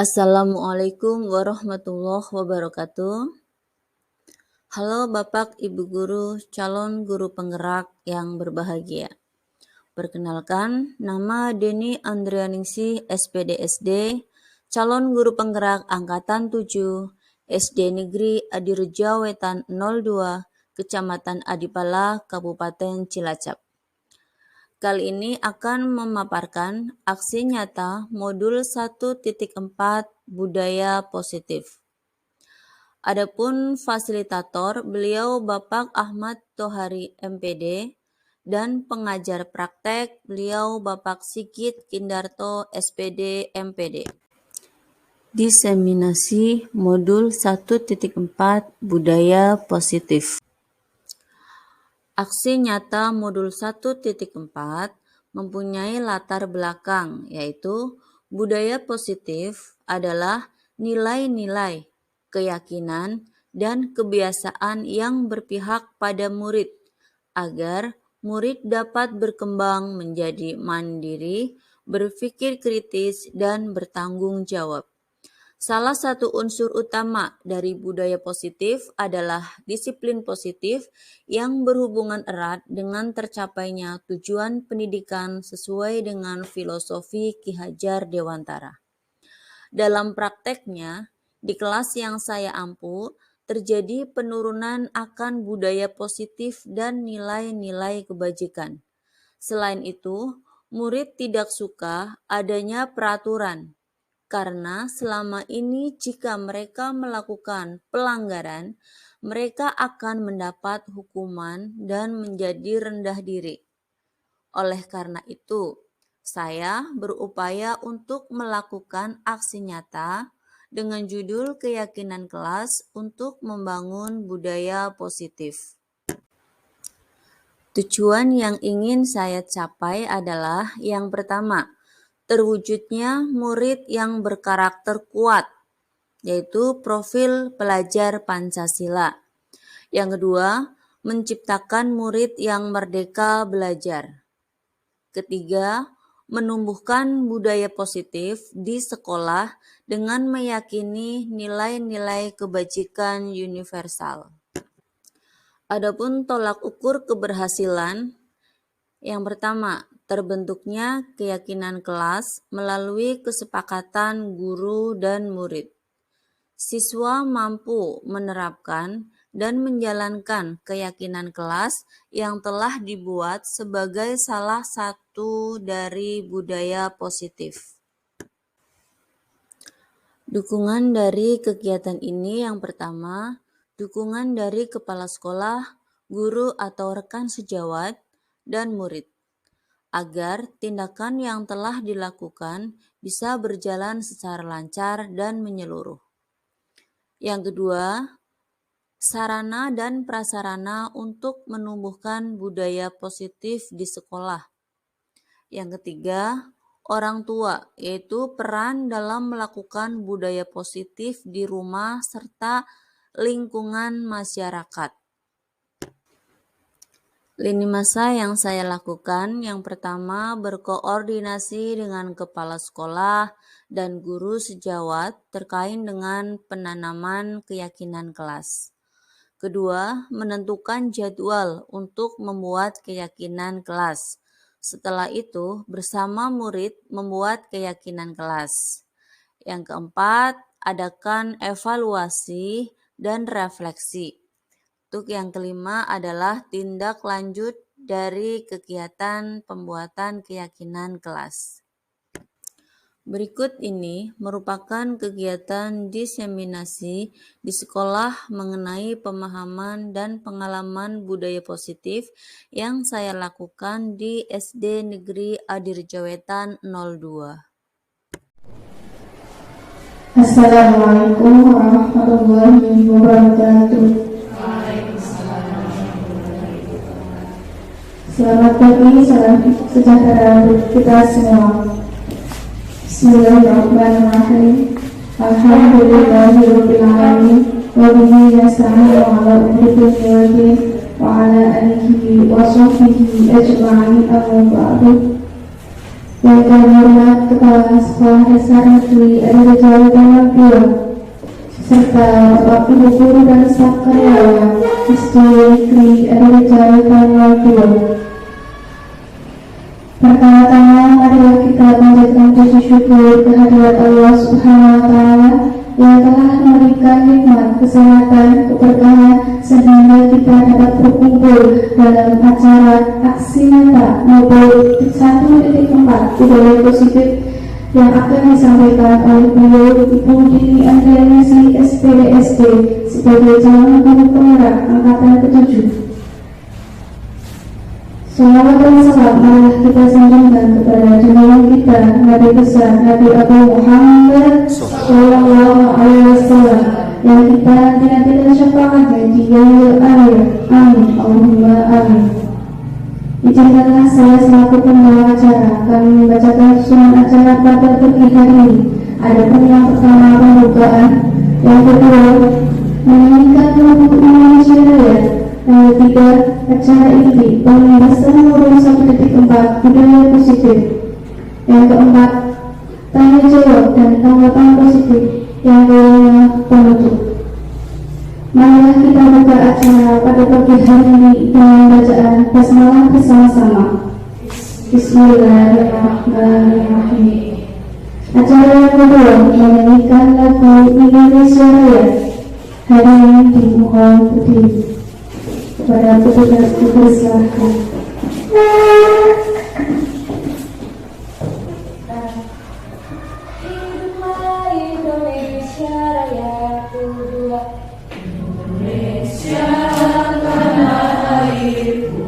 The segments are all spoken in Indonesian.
Assalamualaikum warahmatullahi wabarakatuh. Halo Bapak, Ibu Guru, calon guru penggerak yang berbahagia. Perkenalkan, nama Deni Andrianingsih, SPD SD, calon guru penggerak Angkatan 7, SD Negeri Adireja Wetan 02, Kecamatan Adipala, Kabupaten Cilacap. Kali ini akan memaparkan aksi nyata modul 1.4 Budaya Positif. Adapun fasilitator beliau Bapak Ahmad Tohari MPD dan pengajar praktek beliau Bapak Sigit Kindarto SPD MPD. Diseminasi modul 1.4 Budaya Positif. Aksi nyata modul 1.4 mempunyai latar belakang, yaitu budaya positif adalah nilai-nilai, keyakinan, dan kebiasaan yang berpihak pada murid, agar murid dapat berkembang menjadi mandiri, berpikir kritis, dan bertanggung jawab. Salah satu unsur utama dari budaya positif adalah disiplin positif yang berhubungan erat dengan tercapainya tujuan pendidikan sesuai dengan filosofi Ki Hajar Dewantara. Dalam prakteknya, di kelas yang saya ampu, terjadi penurunan akan budaya positif dan nilai-nilai kebajikan. Selain itu, murid tidak suka adanya peraturan, karena selama ini jika mereka melakukan pelanggaran, mereka akan mendapat hukuman dan menjadi rendah diri. Oleh karena itu, saya berupaya untuk melakukan aksi nyata dengan judul Keyakinan Kelas untuk Membangun Budaya Positif. Tujuan yang ingin saya capai adalah yang pertama, terwujudnya murid yang berkarakter kuat, yaitu profil pelajar Pancasila. Yang kedua, menciptakan murid yang merdeka belajar. Ketiga, menumbuhkan budaya positif di sekolah dengan meyakini nilai-nilai kebajikan universal. Adapun tolak ukur keberhasilan, yang pertama, terbentuknya keyakinan kelas melalui kesepakatan guru dan murid. Siswa mampu menerapkan dan menjalankan keyakinan kelas yang telah dibuat sebagai salah satu dari budaya positif. Dukungan dari kegiatan ini yang pertama, dukungan dari kepala sekolah, guru atau rekan sejawat, dan murid, agar tindakan yang telah dilakukan bisa berjalan secara lancar dan menyeluruh. Yang kedua, sarana dan prasarana untuk menumbuhkan budaya positif di sekolah. Yang ketiga, orang tua, yaitu peran dalam melakukan budaya positif di rumah serta lingkungan masyarakat. Lini masa yang saya lakukan, yang pertama berkoordinasi dengan kepala sekolah dan guru sejawat terkait dengan penanaman keyakinan kelas. Kedua, menentukan jadwal untuk membuat keyakinan kelas. Setelah itu, bersama murid membuat keyakinan kelas. Yang keempat, adakan evaluasi dan refleksi. Untuk yang kelima adalah tindak lanjut dari kegiatan pembuatan keyakinan kelas. Berikut ini merupakan kegiatan diseminasi di sekolah mengenai pemahaman dan pengalaman budaya positif yang saya lakukan di SD Negeri Adireja Wetan 02. Assalamualaikum warahmatullahi wabarakatuh. Selamat pagi, salam sejahtera untuk kita semua. Bismillahirrahmanirrahim. Alhamdulillahirabbil alamin. Wa bihi nasta'inu 'ala umuri dunya wa din wa 'ala alihi wa sahbihi ajma'in. Amma ba'du. Yang terhormat Kepala Sekolah Dasar Negeri Adi Jawa Tengah 2, serta Bapak Ibu Guru dan staf karyawan SD Negeri Adi Jawa Tengah 2. Pertama-tama marilah kita panjatkan puji syukur kehadirat Allah Subhanahu wa Ta'ala yang telah memberikan nikmat kesehatan, keberkahan sehingga kita dapat berkumpul dalam acara aksi nyata maupun 1.4 budaya positif yang akan disampaikan oleh beliau Ibu Dini Andrianisi SPDSD sebagai calon guru penggerak angkatan ke-7. Salawat dan salam marilah kita sanjungkan kepada junjungan kita Nabi besar Nabi Abu Muhammad Sallallahu Alaihi Wasallam yang kita nantikan syafaatnya di yaumil akhir. Amin Allahumma amin. Izinkanlah saya selaku pembawa acara akan membacakan susunan acara pada pagi hari ini. Adapun yang pertama pembukaan, yang kedua menyanyikan lagu Indonesia Raya, yang ketiga acara inti pembahasan forum 1.4 budaya positif, yang keempat tanya jawab dan tanggapan positif, yang kelima penutup. Marilah kita buka acara pada pagi hari ini dengan bacaan basmalah bersama-sama. Bismillahirrahmanirrahim. Acara yang kedua menyanyikan lagu Indonesia Raya. Hari ini dimohon berdiri. Kepada petugas dipersilahkan. Hiduplah Indonesia Raya kedua. Indonesia tanah airku,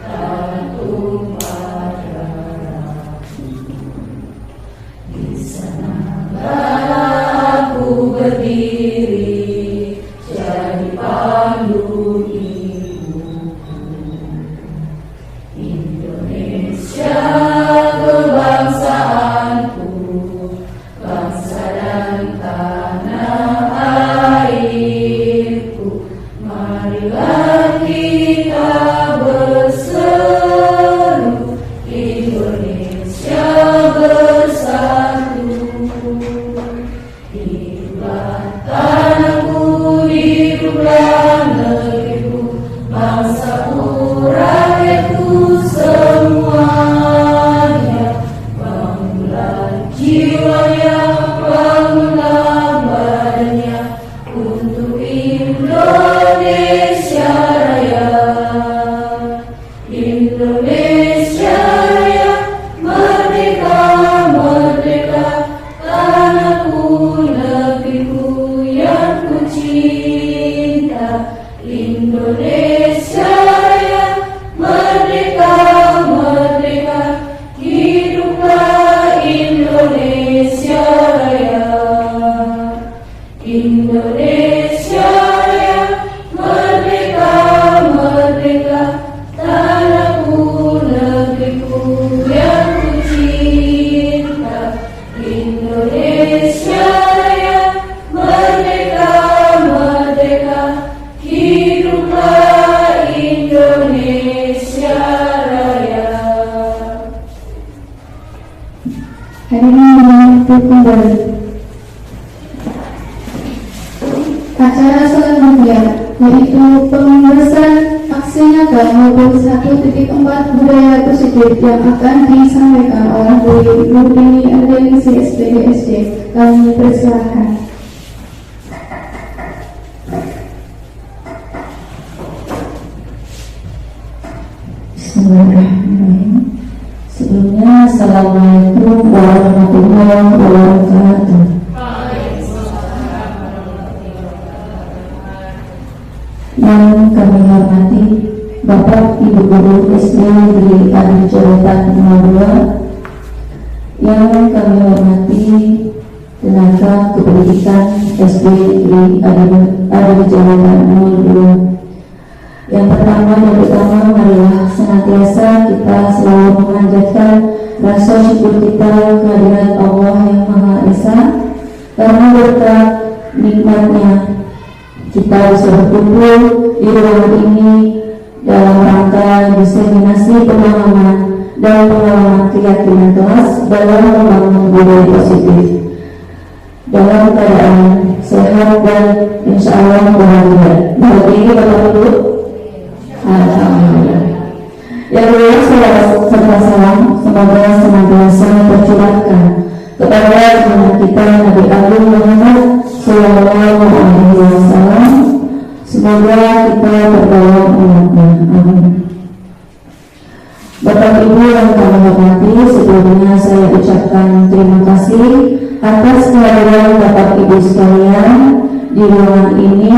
tanah tumpah darah. Di sanalah aku berdiri, jadi pandu Indonesia kebangsaanku, bangsa dan tanah airku. Marilah kita berseru, Indonesia bersatu. Hiduplah tanahku, hiduplah negeriku, bangsaku, rakyatku semuanya. Bangunlah jiwanya, bangunlah badannya untuk Indonesia Raya. Indonesia Raya, merdeka, merdeka, tanahku, negeriku yang ku cinta. Indonesia Raya, merdeka, merdeka, hiduplah Indonesia Raya. Indonesia Raya, merdeka, merdeka, tanahku, negeriku yang ku cinta. Indonesia Raya, merdeka, merdeka, hiduplah Indonesia Raya. Hari ini menyambut kembali acara selanjutnya, yaitu pembahasan aksi nyata maupun 1.4 budaya positif yang akan disampaikan oleh Bu Dini Andrianisi SPDSD. Kami persilahkan. Bismillahirrahmanirrahim. Sebelumnya, Assalamualaikum warahmatullahi wabarakatuh. Yang kami hormati Bapak Ibu Guru SD Negeri Adi Jawa Tengah 2, yang kami hormati tenaga kependidikan SD Negeri Adi Jawa Tengah 2. Yang pertama dan utama, marilah senantiasa kita selalu memanjatkan rasa syukur kita kehadirat Allah yang Maha Esa, karena berkat nikmatnya kita bisa berkumpul di ruangan ini dalam rangka diseminasi pemahaman dan pengalaman keyakinan kelas dalam membangun budaya positif dalam keadaan sehat dan insya Allah bahagia. Bahagia ini Bapak Ibu? Alhamdulillah. Yang kedua, serta salam semoga senantiasa tercurahkan kepada junjungan kita Nabi Agung Muhammad Sallallahu Alaihi Wasallam. Semoga kita tergolong umatnya. Amin. Bapak Ibu yang kami hormati, sebelumnya saya ucapkan terima kasih atas kehadiran Bapak Ibu sekalian di ruangan ini,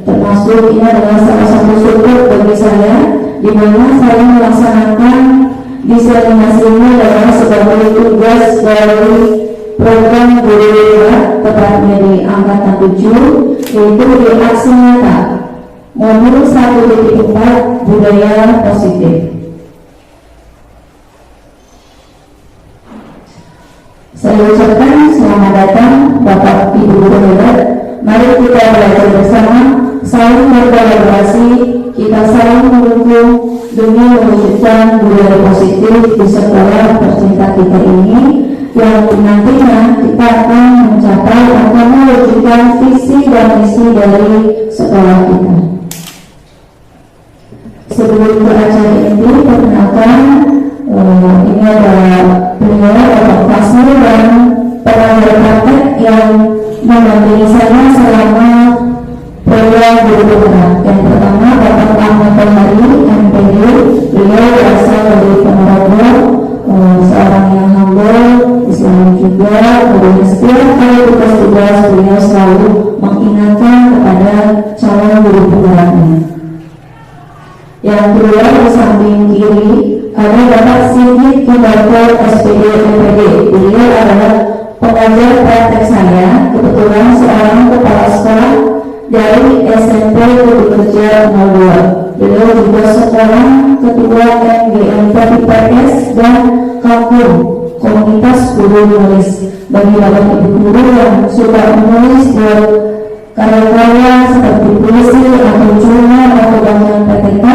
termasuk ini adalah salah satu syukur bagi saya, di mana saya melaksanakan diseminasi ini adalah sebagai tugas dari program Guru Hebat, tepatnya di angkatan 7, yaitu di aksi nyata modul 1.4 budaya positif. Saya ucapkan selamat datang Bapak Ibu Guru Hebat. Mari kita belajar bersama, saling berkolaborasi, kita saling mendukung demi mewujudkan budaya positif di sekolah tercinta kita ini, yang nantinya kita akan mencapai akan mewujudkan visi dan misi dari sekolah kita. Sebelum ke acara ini, perkenalkan ini adalah beliau Bapak Fasir dan pengajar praktek yang mendampingi saya selama program Guru Hebat. Yang pertama Bapak Ahmad Tohari, MPD. Beliau berasal dari Ponorogo, seorang yang humble, Islam juga. Kemudian setiap kali tugas-tugas beliau selalu mengingatkan kepada calon guru penggeraknya. Yang kedua, di samping kiri ada Bapak Sigit Kibarto, SPD MPD. Beliau adalah pengajar praktek saya, kebetulan seorang kepala sekolah dari SMP Budi Kerja 02. Beliau juga seorang ketua MGM PPS dan Kakum, komunitas guru menulis. Bagi Bapak Ibu guru yang suka menulis buat karya-karya seperti puisi atau jurnal atau bangunan PTK,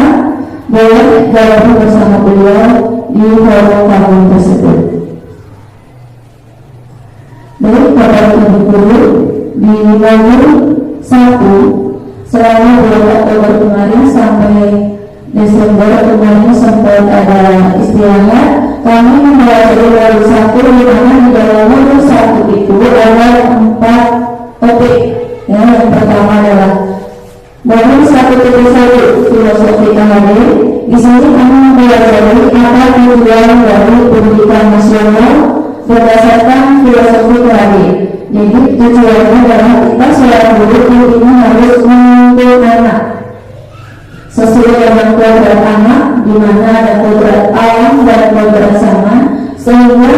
boleh gabung bersama beliau di forum kampung tersebut. Baik Bapak Ibu guru, di modul 1 selama bulan Oktober kemarin sampai Desember kemarin sempat ada istirahat, kami mempelajari modul 1, di mana di dalam modul 1 itu ada 4 topik. Ya, yang pertama adalah modul 1.1 filosofi KHD. Di sini kami mempelajari apa tujuan dari pendidikan nasional berdasarkan filosofi KHD. Jadi tujuannya adalah kita seorang guru ini harus menuntut anak sesuai dengan kodrat anak, di mana ada kodrat alam dan kodrat zaman, sehingga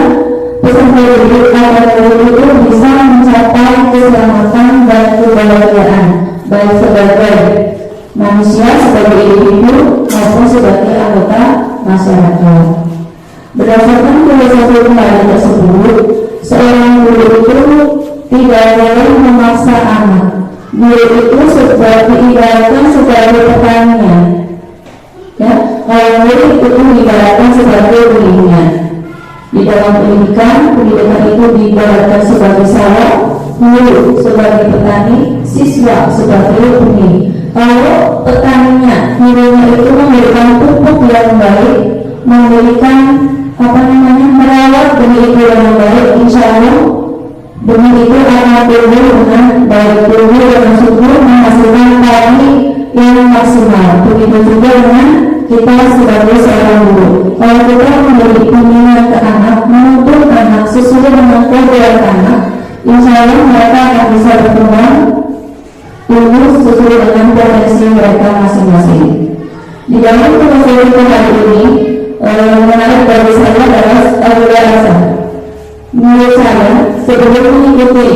peserta didik atau guru itu bisa mencapai keselamatan dan kebahagiaan, baik sebagai manusia, sebagai individu maupun sebagai anggota masyarakat. Berdasarkan filosofi KHD tersebut, seorang guru itu tidak boleh memaksa anak. Guru itu seperti ibaratkan sebagai petaninya. Ya, kalau guru itu diibaratkan sebagai benihnya. Di dalam pendidikan itu diibaratkan sebagai sawah, guru sebagai petani, siswa sebagai benih. Kalau petaninya, gurunya itu memberikan pupuk yang baik, memberikan merawat benih itu yang baik, insya Allah benih itu akan tumbuh dengan baik, tumbuh dengan subur, menghasilkan padi yang maksimal. Begitu juga dengan kita sebagai seorang guru. Kalau kita memberi bimbingan ke anak, menuntut anak sesuai dengan kodrat anak, insya Allah mereka akan bisa berkembang tumbuh sesuai dengan potensi mereka masing-masing. Di dalam filosofi hari ini, yang menarik bagi saya adalah rasa. Menurut saya, sebelum mengikuti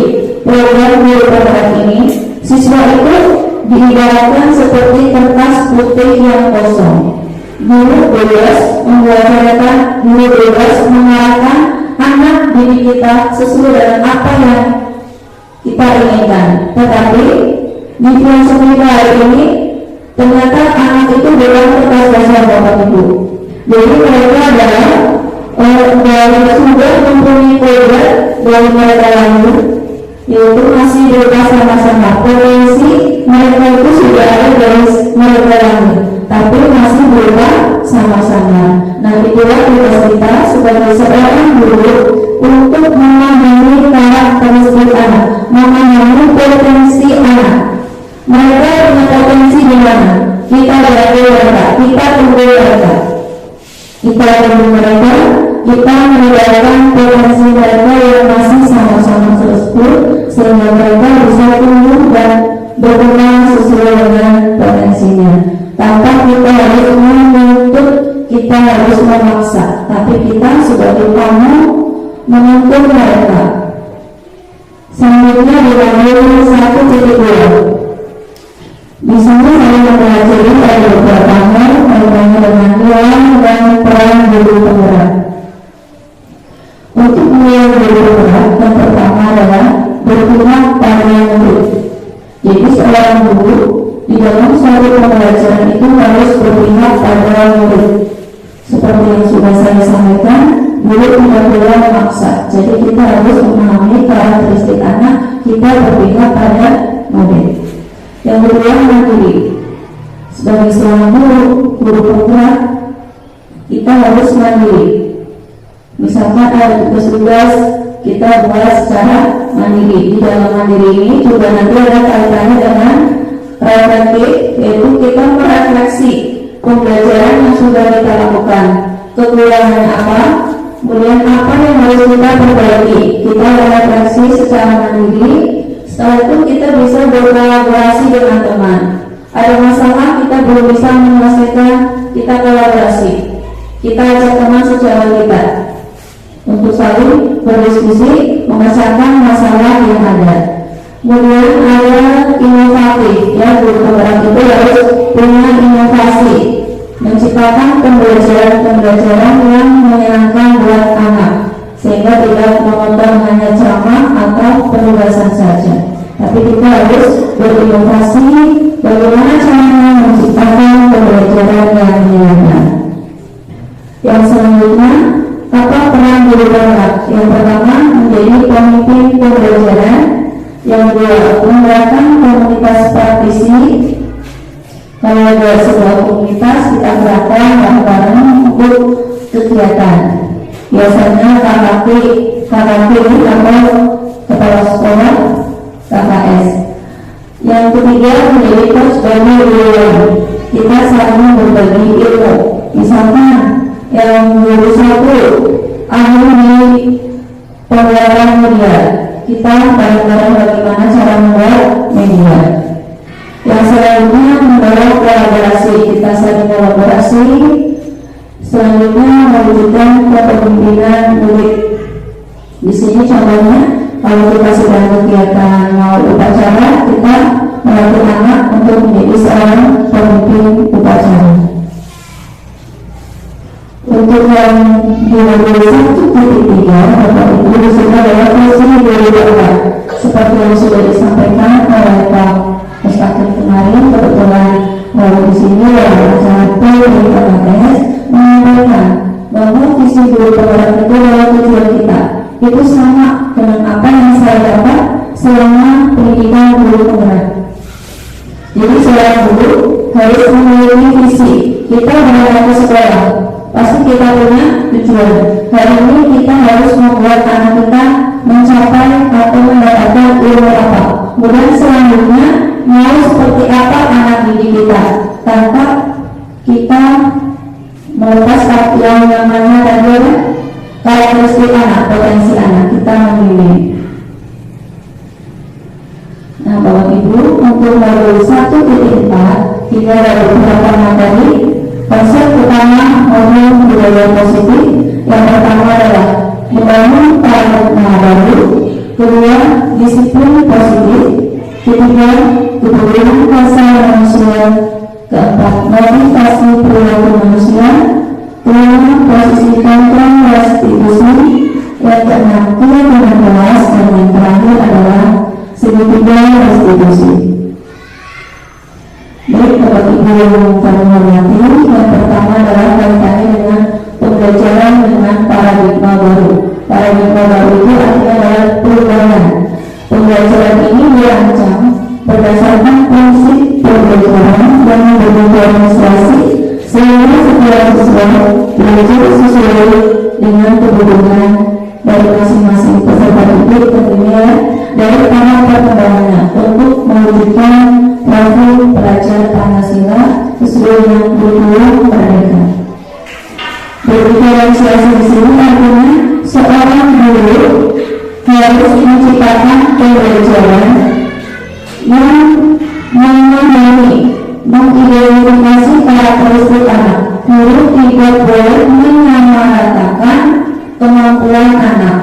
program Guru Hebat ini, siswa itu diibaratkan seperti kertas putih yang kosong. Guru bebas membuatkan, guru bebas mengarahkan anak didik kita sesuai dengan apa yang kita inginkan. Tetapi di filosofi hari ini, ternyata anak itu bukan kertas basah Bapak Ibu. Jadi mereka adalah yang sudah mempunyai kodrat dari mereka lain, yaitu masih berupa sama-sama. Potensi mereka itu sudah ada dari mereka lain, tapi masih berupa sama-sama. Nah, itulah tugas kita sebagai seorang guru untuk memahami karakteristik anak, memahami potensi anak. Mereka punya potensi di mana? Kita jaga mereka, kita tunggu mereka, kita tunggu mereka, kita menggunakan potensi mereka yang masih sama-sama tersebut sehingga mereka bisa tumbuh dan berkembang sesuai dengan potensinya. Tanpa kita harus menuntut, kita harus memaksa, tapi kita sebagai tamu menuntut mereka. Selanjutnya di Wahyu 1:2. Di sini saya mempelajari ada beberapa hal kaitannya dengan uang dan peran guru penggerak. Untuk mulai guru penggerak, yang pertama adalah berpihak pada murid. Jadi seorang guru di dalam suatu pembelajaran itu harus berpihak pada murid. Seperti yang sudah saya sampaikan, guru tidak boleh memaksa. Jadi kita harus memahami karakteristik anak, kita berpihak pada murid. Yang kedua, mandiri. Sebagai seorang guru penggerak, kita harus mandiri. Misalkan ada tugas-tugas kita buat secara mandiri. Di dalam mandiri ini juga nanti ada kaitannya dengan reflektif, yaitu kita merefleksi pembelajaran yang sudah kita lakukan, kekurangan apa, kemudian apa yang harus kita perbaiki. Kita refleksi secara mandiri. Setelah itu kita bisa berkolaborasi dengan teman. Ada masalah kita belum bisa menyelesaikan, kita kolaborasi. Kita ajak teman sejauh kita untuk saling berdiskusi memecahkan masalah yang ada. Kemudian ada inovatif, ya, guru penggerak itu harus punya inovasi, menciptakan pembelajaran yang menyenangkan buat anak, sehingga tidak monoton hanya ceramah atau penugasan saja. Tapi kita harus berinovasi bagaimana caranya menciptakan pembelajaran yang menyenangkan. Yang selanjutnya, apa peran guru penggerak? Yang pertama, menjadi pemimpin pembelajaran. Yang kedua, menggerakkan komunitas praktisi. Kalau ada sebuah komunitas, kita gerakkan bareng-bareng untuk kegiatan. Biasanya KKP atau kepala sekolah, KKS. Yang ketiga, menjadi coach bagi guru. Kita saling berbagi ilmu. Misalkan yang guru satu ahli di pembuatan media, kita bareng-bareng bagaimana cara membuat media. Yang selanjutnya membawa kolaborasi, kita saling kolaborasi. Selanjutnya mewujudkan kepemimpinan murid. Di sini contohnya, kalau kita sedang kegiatan mau upacara, kita melatih anak untuk menjadi seorang pemimpin upacara. Untuk yang 21.3, Bapak Ibu di sini adalah visi guru penggerak. Seperti yang sudah disampaikan oleh Pak Mustaqim kemarin, kebetulan di sini adalah acara dari PKS menyampaikan bahwa visi guru penggerak itu adalah tujuan kita. Itu sama dengan apa yang saya dapat selama pendidikan guru penggerak. Jadi seorang guru harus memiliki visi. Kita berada ke sekolah, pasti kita punya tujuan. Hari ini kita harus membuat anak kita mencapai atau mendapatkan ilmu apa. Kemudian selanjutnya mau seperti apa anak didik kita, tanpa kita melepas yang namanya tadi karakteristik anak, potensi anak, kita memilih. Nah, Bapak Ibu, untuk modul 1.4 kita ada beberapa materi. Konsep utama modul budaya positif. Yang pertama adalah membangun paradigma baru. Kedua, disiplin positif. Ketiga, kepedulian rasa manusia. Keempat, motivasi perilaku manusia. Kelima, posisi kontrol restitusi. Yang keenam, keyakinan kelas. Dan yang terakhir adalah segitiga restitusi. Baik, Bapak Ibu yang kami hormati, yang pertama adalah kaitannya dengan pembelajaran dengan paradigma baru. berorganisasi sehingga setiap siswa belajar sesuai dengan kebutuhan dari masing-masing peserta didik tentunya dari tahap perkembangannya untuk mewujudkan profil pelajar Pancasila sesuai dengan tujuan mereka. Berdifferensiasi di sini artinya seorang guru harus menciptakan pembelajaran yang memahami, mengidentifikasi karakteristik anak. Guru tidak boleh menyamaratakan kemampuan anak.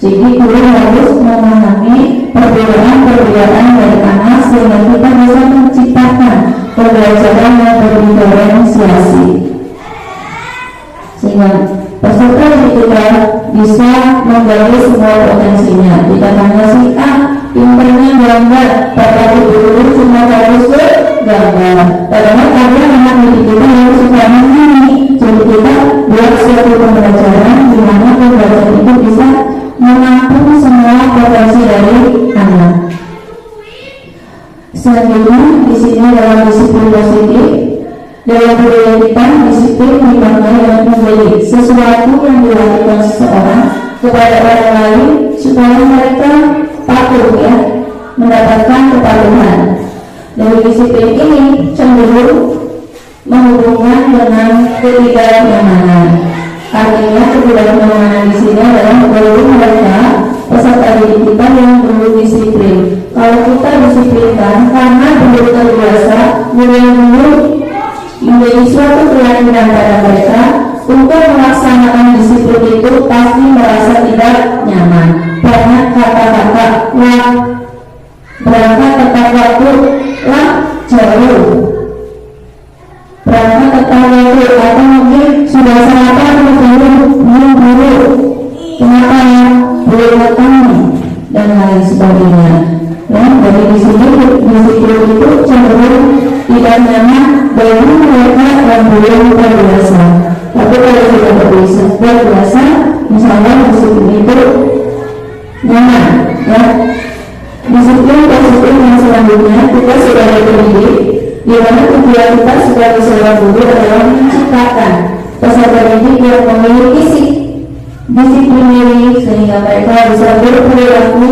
Jadi guru harus memahami perbedaan-perbedaan dari anak sehingga kita bisa menciptakan pembelajaran yang berdifferensiasi. Sehingga peserta didik kita bisa menggali semua potensinya. Tidak hanya si A pinternya gambar, bapak ibu cuma harus gambar. Padahal ada anak didik kita yang suka menyanyi. Jadi kita buat suatu pembelajaran di mana pembelajaran itu bisa menampung semua potensi dari anak. Selanjutnya di sini dalam disiplin positif. Dalam budaya kita, disiplin dimaknai dengan memberi sesuatu yang dilakukan seseorang kepada orang lain supaya mereka patuh ya, mendapatkan kepatuhan. Dari disiplin ini cenderung menghubungkan dengan ketidaknyamanan. Artinya ketidaknyamanan di sini adalah bagi mereka peserta didik kita yang belum disiplin. Kalau kita disiplinkan karena belum terbiasa, mulai menjadi suatu keyakinan pada mereka untuk melaksanakan disiplin itu pasti merasa tidak nyaman. Banyak kata-kata lah, berangkat tepat waktu lah jauh, berangkat tepat waktu atau mungkin sudah sarapan belum buru, kenapa ya belum datang dan lain sebagainya. Dan dari di sini disiplin itu cenderung tidak nyaman bagi mereka yang belum terbiasa. Tapi kalau sudah terbiasa, misalnya disiplin itu nyaman, ya. Disiplin yang selanjutnya kita sudah dididik, di mana tujuan kita sebagai seorang guru adalah menciptakan peserta didik yang memiliki disiplin diri sehingga mereka bisa berperilaku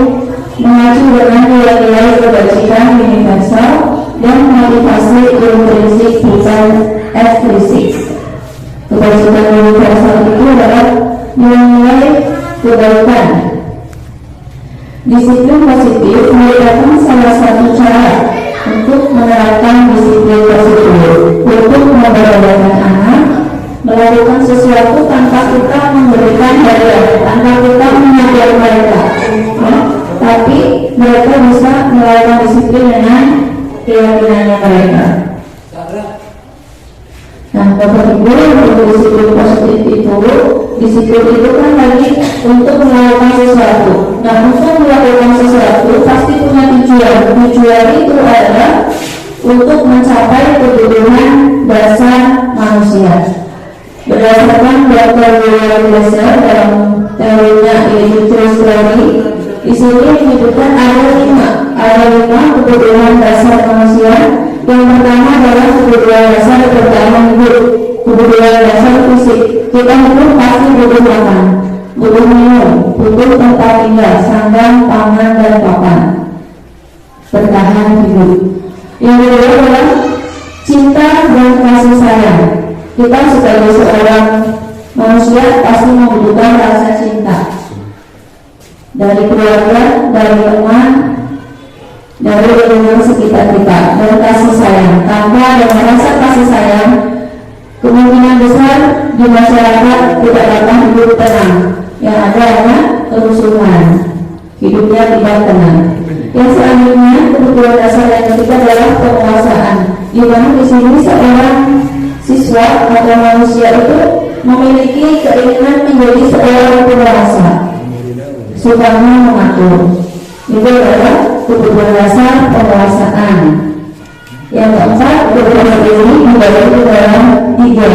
mengacu dengan nilai-nilai kebajikan universal dan motivasi intrinsik bukan ekstrisik. Kebajikan universal itu adalah nilai kebaikan. Disiplin positif merupakan salah satu cara untuk menerapkan disiplin positif untuk memberdayakan anak melakukan sesuatu tanpa kita memberikan hadiah, tanpa kita mengajar mereka, ya. Tapi mereka bisa melakukan disiplin dengan keyakinannya mereka. Nah, Bapak Ibu, untuk disiplin positif itu, disiplin itu kan lagi untuk melakukan sesuatu. Nah, untuk melakukan sesuatu pasti punya tujuan. Tujuan itu adalah untuk mencapai kebutuhan dasar manusia. Berdasarkan Dr. William Glasser dalam teorinya individual theory, di sini menyebutkan ada lima kebutuhan dasar manusia. Yang pertama adalah kebutuhan dasar bertahan hidup, kebutuhan dasar fisik. Kita hidup pasti butuh makan, butuh minum, butuh tempat tinggal, sandang, pangan, dan papan. Bertahan hidup. Yang kedua adalah cinta dan kasih sayang. Kita sebagai seorang manusia pasti membutuhkan rasa cinta dari keluarga, dari teman, dari lingkungan sekitar kita, dan kasih sayang. Tanpa dengan rasa kasih sayang, kemungkinan besar di masyarakat tidak akan hidup tenang. Yang ada hanya kerusuhan, hidupnya tidak tenang. Yang selanjutnya kebutuhan dasar yang ketiga adalah penguasaan. Di mana di sini seorang siswa atau manusia itu memiliki keinginan menjadi seorang penguasa, sukanya mengatur. Itu adalah kebutuhan dasar penguasaan. Yang keempat, kebutuhan ini dibagi dalam tiga,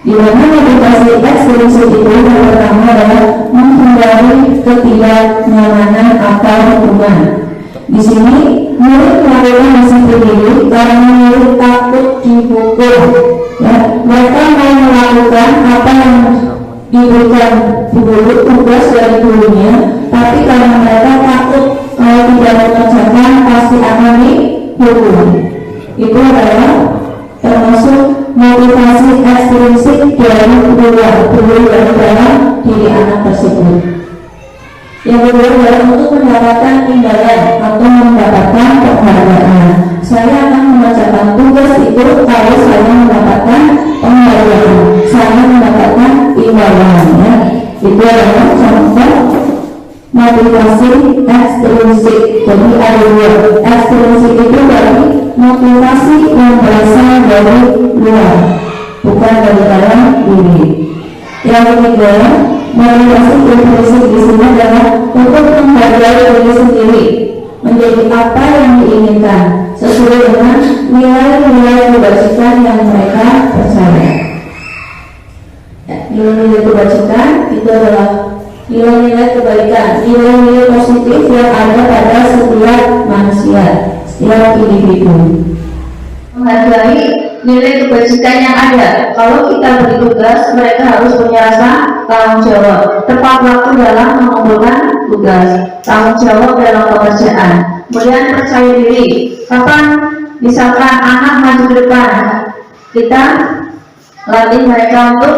di mana motivasi ekstrinsi itu yang pertama adalah menghindari ketidaknyamanan atau hubungan. Di sini murid melakukan disiplin diri karena murid takut dihukum. Ya, mereka mau melakukan apa yang diberikan guru, tugas dari gurunya, tapi karena mereka takut kalau tidak mengerjakan pasti akan dihukum. Itu adalah termasuk motivasi ekstrinsik dari guru yang dalam diri anak tersebut. Yang kedua adalah untuk mendapatkan imbalan atau mendapatkan penghargaan. Saya akan mengerjakan tugas itu kalau saya mendapatkan penghargaan, saya mendapatkan imbalan. Ya. Itu adalah contoh motivasi ekstrinsik. Jadi ada dua. Ekstrinsik itu berarti motivasi yang berasal dari luar, bukan dari dalam diri. Yang ketiga, motivasi intrinsik di sini adalah untuk menghargai diri sendiri, menjadi apa yang diinginkan sesuai dengan nilai-nilai kebajikan yang mereka percaya. Nilai-nilai kebajikan itu adalah nilai-nilai kebaikan, nilai-nilai positif yang ada pada setiap manusia, setiap individu. Menghargai nilai kebajikan yang ada. Kalau kita beri tugas, mereka harus punya rasa tanggung jawab, tepat waktu dalam mengumpulkan tugas, tanggung jawab dalam pekerjaan, kemudian percaya diri. Kapan misalkan anak maju ke depan, kita latih mereka untuk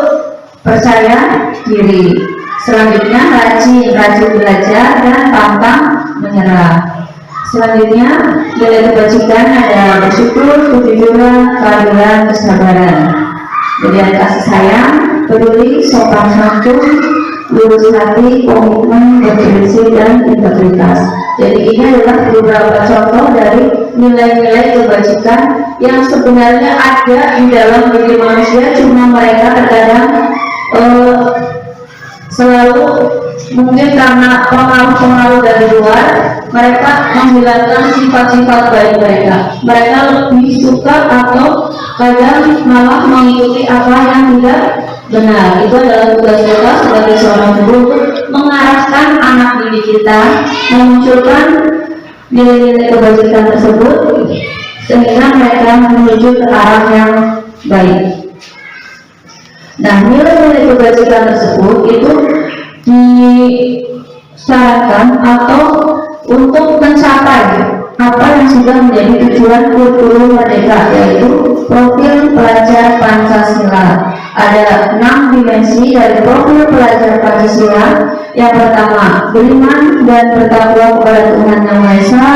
percaya diri. Selanjutnya rajin belajar dan pantang menyerah. Selanjutnya nilai kebajikan ada bersyukur, kejujuran, keadilan, kesabaran. Kemudian kasih sayang, peduli, sopan santun, lurus hati, komitmen, berprinsip, dan integritas. Jadi ini adalah beberapa contoh dari nilai-nilai kebajikan yang sebenarnya ada di dalam diri manusia, cuma mereka terkadang selalu mungkin karena pengaruh-pengaruh dari luar, mereka menghilangkan sifat-sifat baik mereka. Mereka lebih suka atau kadang malah mengikuti apa yang tidak benar. Itu adalah tugas kita sebagai seorang guru untuk mengarahkan anak didik kita, memunculkan nilai-nilai kebajikan tersebut sehingga mereka menuju ke arah yang baik. Nah, nilai-nilai kebajikan tersebut itu disyaratkan atau untuk mencapai apa yang sudah menjadi tujuan kurikulum Merdeka, yaitu profil pelajar Pancasila. Ada 6 dimensi dari profil pelajar Pancasila. Yang pertama, beriman dan bertakwa kepada Tuhan Yang Maha Esa,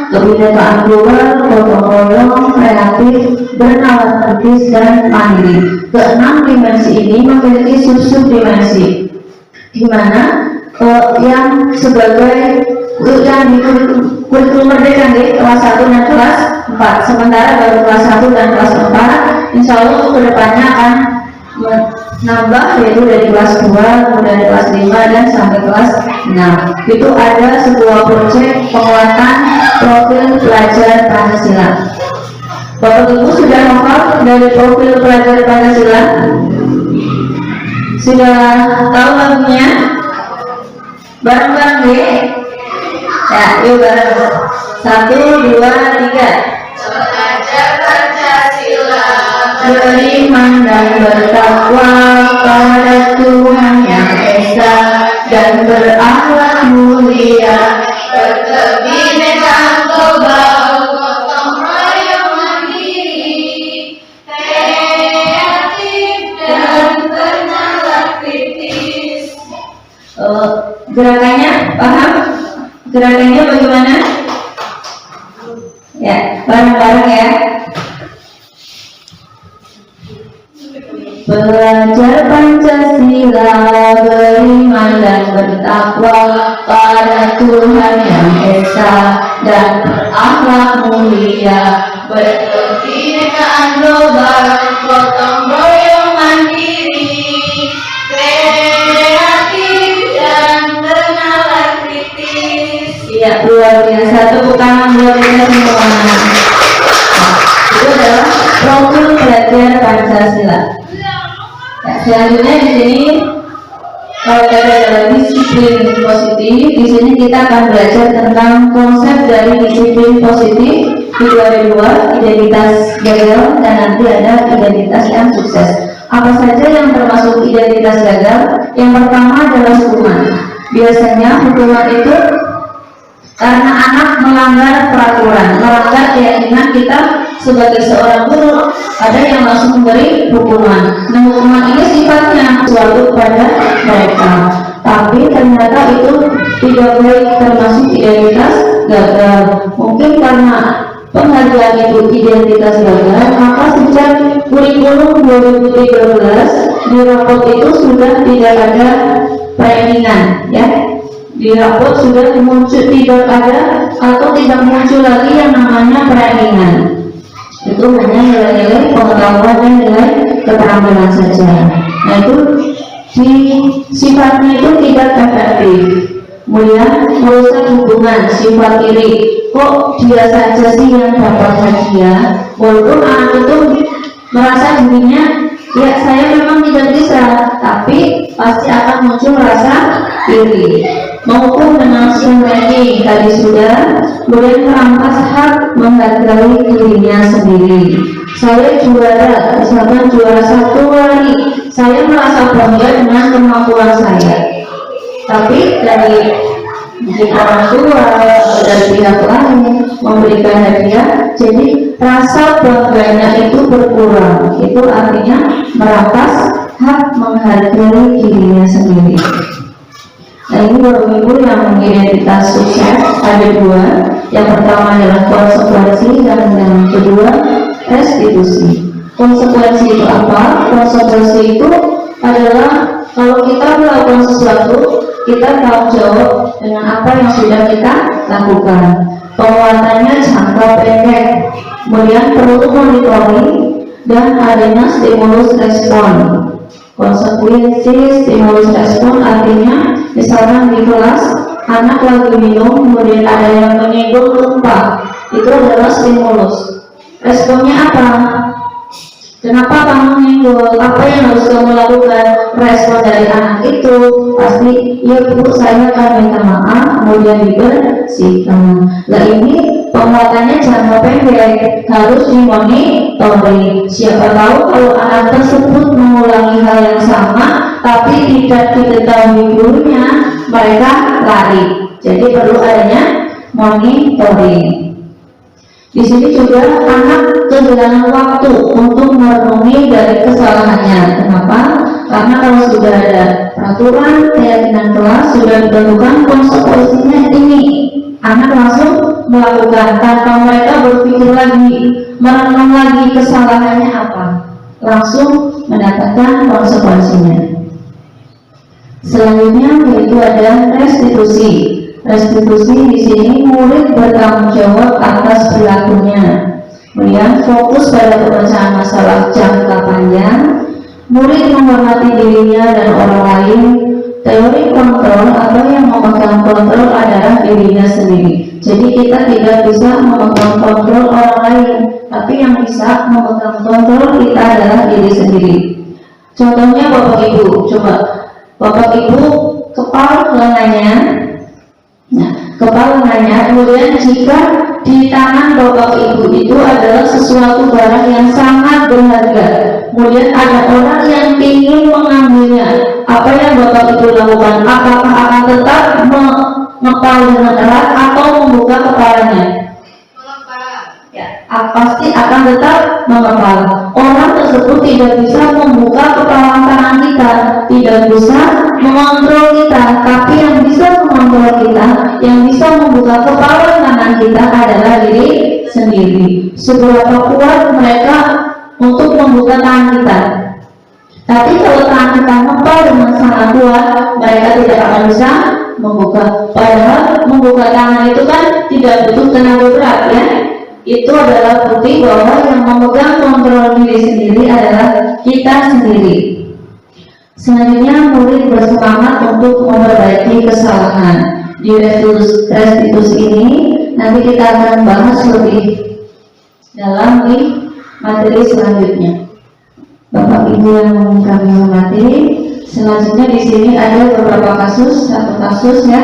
kebinekaan global, gotong royong, kreatif, bernalar kritis, dan mandiri. Keenam dimensi ini memiliki sub dimensi, di mana yang sebagai yang di kurikulum Merdeka di kelas 1 dan kelas 4, sementara baru kelas 1 dan kelas 4 insya Allah untuk kedepannya akan menambah, yaitu dari kelas 2, kemudian kelas 5 dan sampai kelas 6. Itu ada sebuah proyek penguatan profil pelajar Pancasila. Bapak Ibu sudah hafal dari profil pelajar Pancasila? Sudah tahu lagunya? Bareng-bareng deh. Ya, yuk bareng. 1, 2, 3. Belajar Pancasila, Beriman dan bertakwa pada Tuhan Yang Esa, dan berakhlak mulia, berkebinekaan global, gotong royong mandiri, kreatif dan bernalar kritis. Gerakannya paham? Gerakannya bagaimana? Ya, bareng-bareng ya. Belajar Pancasila, beriman dan bertakwa pada Tuhan Yang Esa, dan berakhlak mulia, Berkebinekaan global, gotong royong mandiri, kreatif dan bernalar kritis. ya luar biasa. Tepuk tangan buat kita semua. Itu adalah profil pelajar Pancasila. Ya, selanjutnya di sini kalau ada adalah misi disiplin positif. Di sini kita akan belajar tentang konsep dari disiplin positif. Itu ada dua, identitas gagal dan nanti ada identitas yang sukses. Apa saja yang termasuk identitas gagal? Yang pertama adalah hukuman. Biasanya hukuman itu karena anak melanggar peraturan, melanggar keyakinan kita sebagai seorang guru, ada yang langsung memberi hukuman. Nah, hukuman ini sifatnya suatu kepada mereka, tapi ternyata itu tidak baik, termasuk identitas gagal. Mungkin karena penghargaan itu identitas gagal, maka sejak kurikulum 2013 di rapot itu sudah tidak ada framing-an, ya. Di rapot sudah muncul, tidak ada atau tidak muncul lagi yang namanya framing-an. Itu hanya nilai-nilai pengetahuan dan nilai keterampilan saja. Nah, itu sifatnya itu tidak efektif. Kemudian merusak hubungan, sifat iri. Kok dia saja sih yang dapat hadiah? Walaupun anak itu merasa dirinya, ya saya memang tidak bisa, tapi pasti akan muncul rasa iri. Maupun dengan ranking tadi sudah, kemudian merampas hak menghargai dirinya sendiri. Saya juara, misalkan juara 1 hari, saya merasa bangga dengan kemampuan saya. Tapi dari orang tua atau dari pihak lain memberikan hadiah, jadi rasa bangganya itu berkurang. Itu artinya merampas hak menghargai dirinya sendiri. Nah, ini Bapak Ibu yang identitas sukses ada dua. Yang pertama adalah konsekuensi dan yang kedua restitusi. Konsekuensi itu apa? Konsekuensi itu adalah kalau kita melakukan sesuatu, kita tanggung jawab dengan apa yang sudah kita lakukan. Penguatannya jangka pendek, kemudian perlu monitoring dan adanya stimulus respon. Konsekuensi stimulus respon artinya misalkan di kelas anak lagi minum, kemudian ada yang menyinggung lupa, itu adalah stimulus. Responnya apa? Kenapa kamu menyinggung? Apa yang harus kamu lakukan? Respon dari anak itu pasti, ya Bu, saya akan minta maaf, kemudian dibersihkan. Nah, ini penguatannya jangka pendek, harus dimonitoring. Siapa tahu kalau anak tersebut mengulangi hal yang sama tapi tidak diketahui gurunya, mereka lari. Jadi perlu adanya monitoring. Di sini juga anak kehilangan waktu untuk merenungi dari kesalahannya. Kenapa? Karena kalau sudah ada peraturan keyakinan kelas, sudah ditentukan konsekuensinya ini, anak langsung melakukan tanpa mereka berpikir lagi, merenung lagi kesalahannya apa, langsung mendapatkan konsekuensinya. Selanjutnya yaitu ada restitusi. Restitusi di sini murid bertanggung jawab atas perilakunya. Kemudian fokus pada pemecahan masalah jangka panjang. Murid menghormati dirinya dan orang lain. Teori kontrol atau yang memegang kontrol adalah dirinya sendiri. Jadi kita tidak bisa memegang kontrol orang lain, tapi yang bisa memegang kontrol kita adalah diri sendiri. Contohnya Bapak Ibu, coba Bapak Ibu kepal lengannya. Nah, kepala nanya, kemudian jika di tangan Bapak Ibu itu adalah sesuatu barang yang sangat berharga, kemudian ada orang yang ingin mengambilnya, apa yang Bapak Ibu lakukan? Apakah akan tetap mengepal dengan erat atau membuka kepalanya? Ya, pasti akan tetap mengepal. Orang tersebut tidak bisa membuka kepala tangan kita, tidak bisa mengontrol kita, tapi yang bisa mengontrol kita, yang bisa membuka kepala tangan kita adalah diri sendiri. Seberapa kuat mereka untuk membuka tangan kita. Tapi kalau tangan kita ngepal dengan sangat kuat, mereka tidak akan bisa membuka. Padahal membuka tangan itu kan tidak butuh tenaga berat, ya. Itu adalah bukti bahwa yang memegang kontrol diri sendiri adalah kita sendiri. Selanjutnya murid bersemangat untuk memperbaiki kesalahan. Di restitusi ini nanti kita akan bahas lebih dalam di materi selanjutnya. Bapak Ibu yang kami hormati, Selanjutnya di sini ada beberapa kasus, satu kasus ya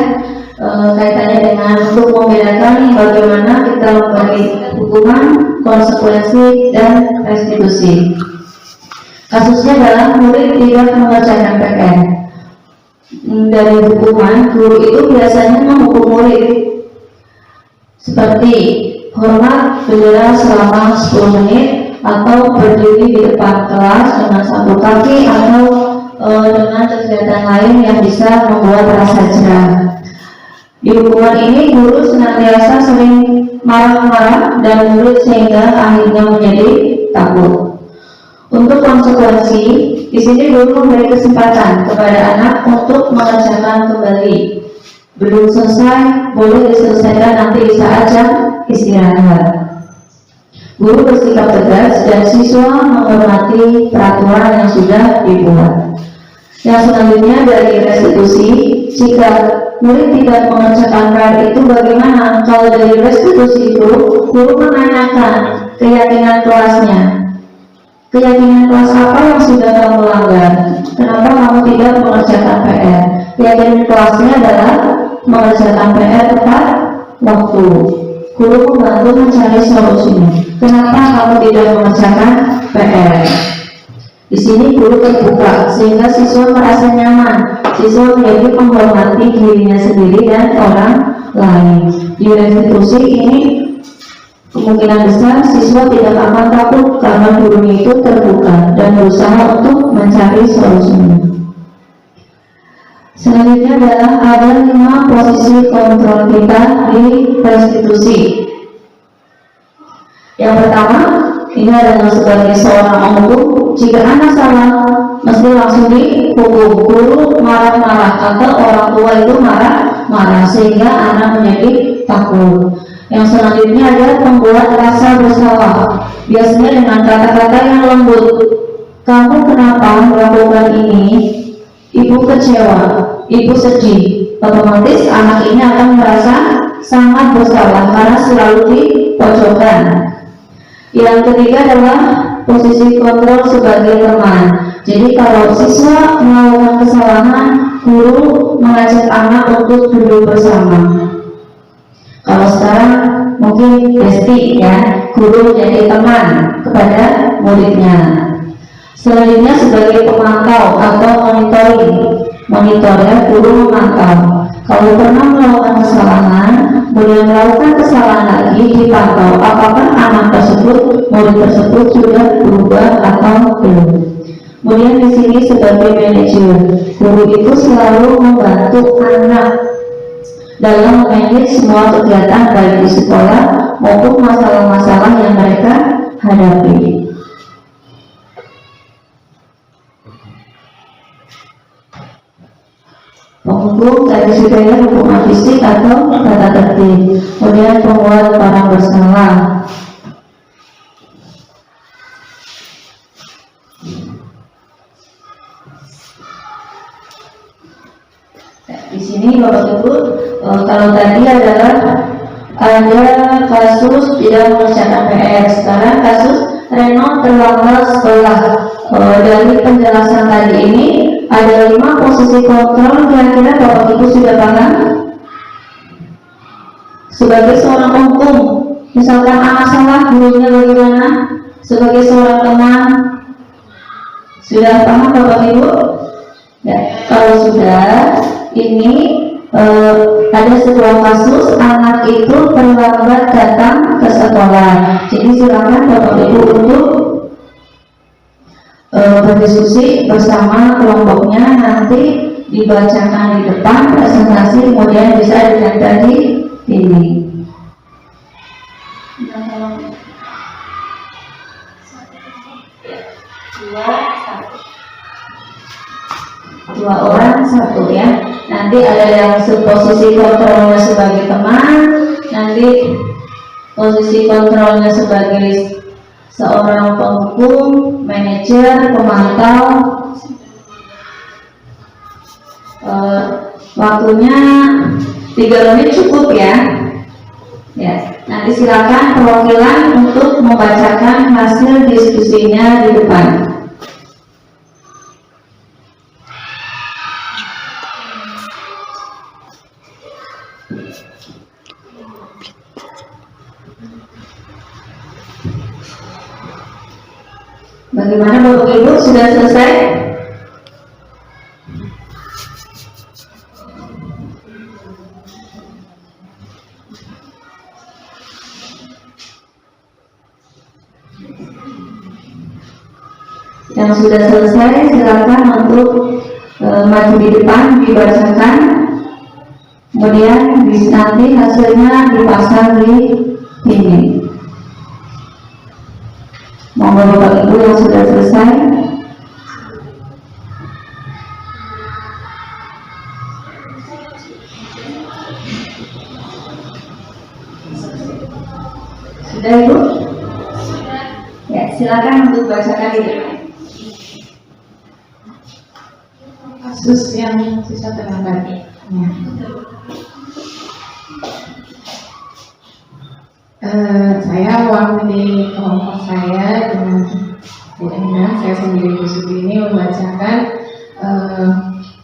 kaitannya dengan untuk membedakan bagaimana kita memberi hukuman, konsekuensi, dan restitusi. Kasusnya adalah murid tidak mengerjakan PR. Dari hukuman, guru itu biasanya menghukum murid seperti hormat bendera selama 10 menit, atau berdiri di depan kelas dengan satu kaki, atau dengan kegiatan lain yang bisa membuat rasa jerah. Di hukuman ini guru senantiasa sering marah-marah dan murid sehingga akhirnya menjadi takut. Untuk konsekuensi, di sini guru memberi kesempatan kepada anak untuk mengerjakan kembali. Belum selesai, boleh diselesaikan nanti di saat jam istirahat. Guru bersikap tegas dan siswa menghormati peraturan yang sudah dibuat. Yang selanjutnya dari restitusi, jika murid tidak mengerjakan PR itu bagaimana? Kalau dari restitusi itu, guru menanyakan keyakinan kelasnya. Keyakinan kelas apa yang sudah kamu langgar? Kenapa kamu tidak mengerjakan PR? Keyakinan kelasnya adalah mengerjakan PR tepat waktu. Guru membantu mencari solusinya. Kenapa kamu tidak mengerjakan PR? Di sini guru terbuka sehingga siswa merasa nyaman. Siswa menjadi menghormati dirinya sendiri dan orang lain. Di restitusi ini kemungkinan besar siswa tidak akan takut karena gurunya itu terbuka dan berusaha untuk mencari solusinya. Selanjutnya adalah ada 5 posisi kontrol kita di restitusi. Yang pertama, ini adalah sebagai seorang penghukum. Jika anak salah, mesti langsung dihukum. Guru marah-marah atau orang tua itu marah-marah sehingga anak menjadi takut. Yang selanjutnya ada membuat rasa bersalah, biasanya dengan kata-kata yang lembut. Kamu kenapa melakukan ini? Ibu kecewa, ibu sedih. Otomatis anak ini akan merasa sangat bersalah karena selalu dipojokkan. Yang ketiga adalah posisi kontrol sebagai teman. Jadi kalau siswa melakukan kesalahan, guru mengajak anak untuk duduk bersama. Kalau sekarang mungkin besti ya, guru menjadi teman kepada muridnya. Selanjutnya sebagai pemantau atau monitoring. Monitor ya, guru memantau. Kalau pernah melakukan kesalahan, kemudian melakukan kesalahan lagi, dipantau apakah anak tersebut, murid tersebut sudah berubah atau belum. Kemudian di sini sebagai manajer, guru itu selalu membantu anak dalam memanage semua kegiatan baik di sekolah maupun masalah-masalah yang mereka hadapi. Penghukum tadi sudah ya, hukuman fisik atau tata tertib. Kemudian pembuat barang bersalah. Di sini Bapak Ibu, kalau tadi adalah ada kasus tidak mengerjakan PR, sekarang kasus Reno terlambat sekolah. Dari penjelasan tadi ini ada 5 posisi kontrol, kira-kira Bapak Ibu sudah paham? Sebagai seorang penghukum, misalkan anak salah, gurunya bagaimana? Sebagai seorang teman, sudah paham Bapak Ibu? Ya, kalau sudah, ini ada sebuah kasus anak itu terlambat datang ke sekolah. Jadi silakan Bapak Ibu untuk berdiskusi bersama kelompoknya, nanti dibacakan di depan presentasi, kemudian bisa dilihat di ini. Dua orang satu ya. Nanti ada yang posisi kontrolnya sebagai teman, nanti posisi kontrolnya sebagai seorang penghukum, manajer, pemantau. Waktunya 3 menit cukup ya. Ya, nanti silakan perwakilan untuk membacakan hasil diskusinya di depan. Bagaimana Bapak Ibu, sudah selesai? Yang sudah selesai silakan untuk maju di depan dibacakan, kemudian nanti hasilnya dipasang di dinding. Monggo Bapak Ibu yang sudah selesai. Sudah Ibu? Ya, silakan untuk bacakan di depan. Kasus yang siswa terlambat. Ya. Saya mewakili kelompok saya dengan Bu Ena, saya sendiri Bu Suti ini membacakan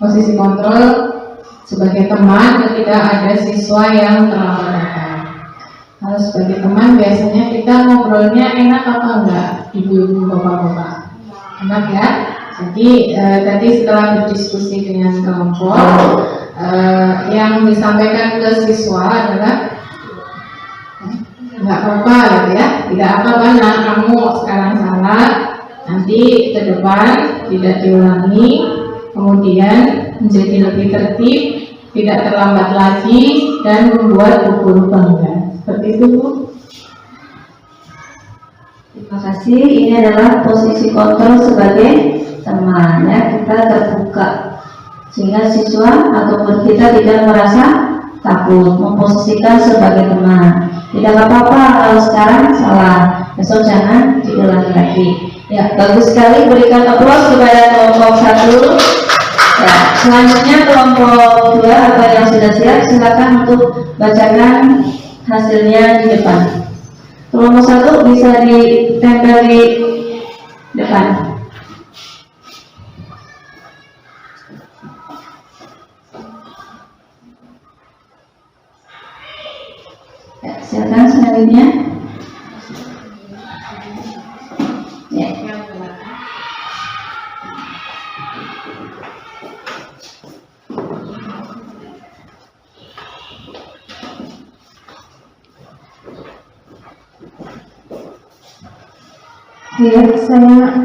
posisi kontrol sebagai teman ketika ada siswa yang terlambat datang. Kalau sebagai teman biasanya kita ngobrolnya enak apa enggak, ibu-ibu, bapak-bapak? Enak ya? Jadi tadi setelah berdiskusi dengan kelompok, yang disampaikan ke siswa adalah nggak apa-apa gitu ya, tidak apa-apa nah kamu sekarang salah, nanti ke depan tidak diulangi, kemudian menjadi lebih tertib, tidak terlambat lagi, dan membuat guru bangga. Seperti itu Bu. Terima kasih. Ini adalah posisi kontrol sebagai teman, ya, kita terbuka sehingga siswa ataupun kita tidak merasa takut, memposisikan sebagai teman. Tidak apa-apa kalau sekarang salah, besok jangan diulangi lagi. Ya, bagus sekali, berikan aplaus kepada kelompok 1. Ya, selanjutnya kelompok 2, apa yang sudah siap silakan untuk bacakan hasilnya di depan. Kelompok 1 bisa ditempel di depan. Ya, silakan selanjutnya. Ya. Ya,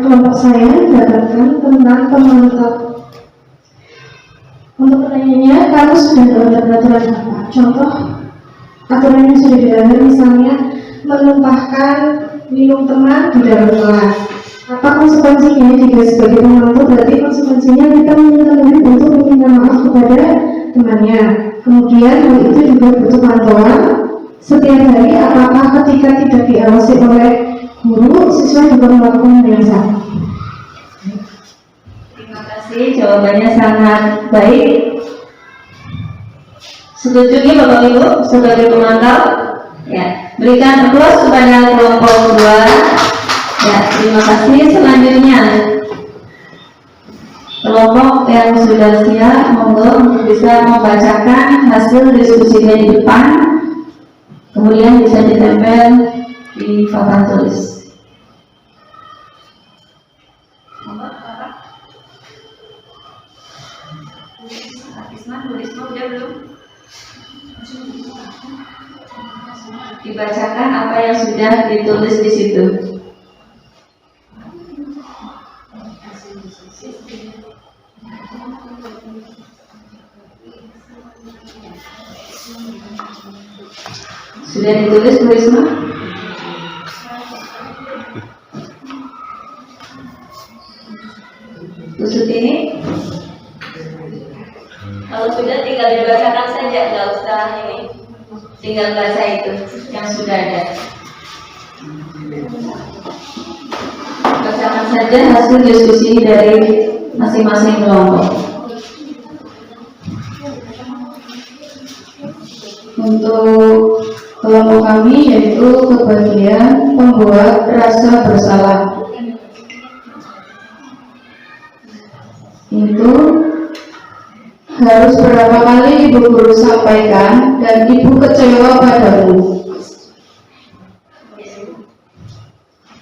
kelompok saya mendapatkan tentang pemantau. Untuk pertanyaannya, kamu sudah melanggar peraturan apa? Contoh aturan yang sudah dilanggar, misalnya menumpahkan minum teman di dalam kelas. Apa konsekuensinya? Jika sebagai pemantau, berarti konsekuensinya kita meminta murid untuk meminta maaf kepada temannya. Kemudian hal itu juga butuh pantauan setiap hari. Apakah ketika tidak diawasi oleh guru, siswa juga melakukan hal yang sama? Terima kasih, jawabannya sangat baik. Setuju nih Bapak Ibu sebagai pemantau? Ya, berikan aplaus kepada kelompok 2. Ya, terima kasih. Selanjutnya kelompok yang sudah siap, monggo untuk bisa membacakan hasil diskusinya di depan, kemudian bisa ditempel di papan tulis. Dibacakan apa yang sudah ditulis di situ. Sudah ditulis Bu Risma? Kusut ini? Kalau sudah tinggal dibacakan saja, nggak usah ini. Tinggal baca itu yang sudah ada. Bacakan saja hasil diskusi dari masing-masing kelompok. Untuk kelompok kami yaitu kebagian pembuat rasa bersalah. Itu harus berapa kali ibu guru sampaikan dan ibu kecewa padamu.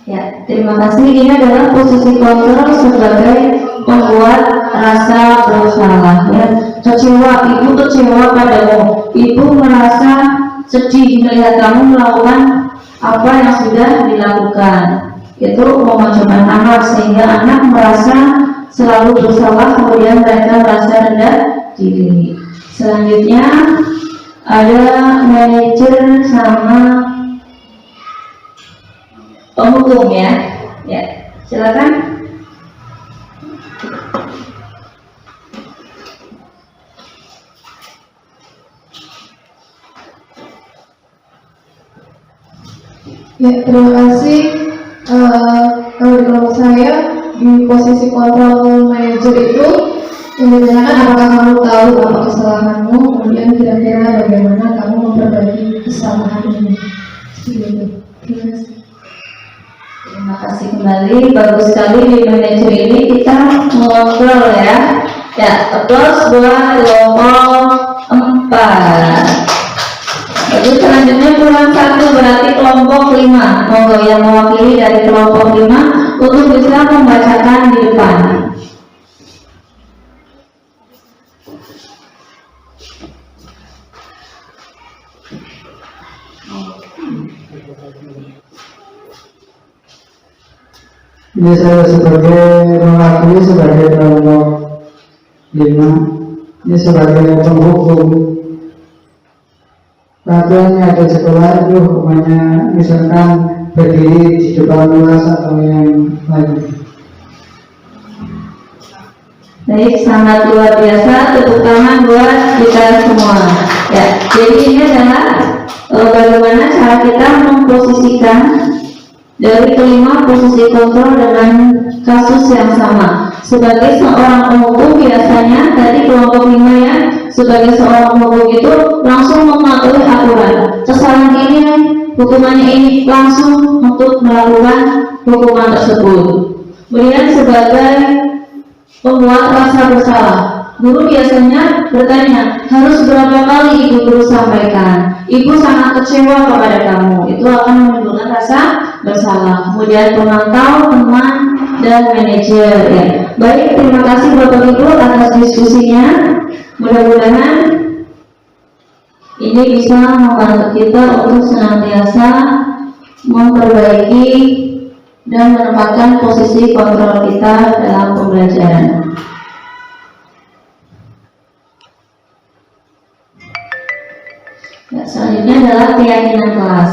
Ya, terima terima kasih. Ini adalah posisi kontrol sebagai pembuat rasa bersalah, ya. Kecewa, ibu kecewa padamu, ibu merasa sedih melihat kamu melakukan apa yang sudah dilakukan. Itu memajukan anak sehingga anak merasa selalu bersalah, kemudian mereka merasa rendah diri. Selanjutnya ada manajer sama penghukum, ya. Ya, silakan. Ya, terima kasih. Kalau di kelompok saya di posisi kontrol manajer itu yang ditanyakan apakah kamu tahu apa kesalahanmu, kemudian kira-kira bagaimana kamu memperbaiki kesalahan ini. Terima kasih. Terima kasih kembali. Bagus sekali di manajer ini kita mengontrol, ya. Ya, applause buat kelompok 4. Jadi selanjutnya kurang 1 berarti kelompok 5. Monggo yang mewakili dari kelompok 5 untuk bisa membacakan di depan. Ini saya mewakili sebagai kelompok 5. Ini sebagai penghukum. Peraturannya ada sekolah itu hukumannya misalkan berdiri di depan kelas atau yang lain. Baik, sangat luar biasa. Tepuk tangan buat kita semua. Ya, jadi ini adalah bagaimana cara kita memposisikan dari kelima posisi kontrol dengan kasus yang sama. Sebagai seorang penghukum biasanya tadi kelompok 5, ya, sebagai seorang penghukum itu langsung mematuhi aturan. Kesalahan ini, hukumannya ini, langsung untuk melakukan hukuman tersebut. Kemudian sebagai pembuat rasa bersalah, guru biasanya bertanya, harus berapa kali ibu guru sampaikan? Ibu sangat kecewa kepada kamu, itu akan menimbulkan rasa bersalah. Kemudian pemantau, teman, dan manajer, ya. Baik, terima kasih Bapak Ibu atas diskusinya. Mudah-mudahan ini bisa membantu kita untuk senantiasa memperbaiki dan menempatkan posisi kontrol kita dalam pembelajaran. Ya, selanjutnya adalah keyakinan kelas.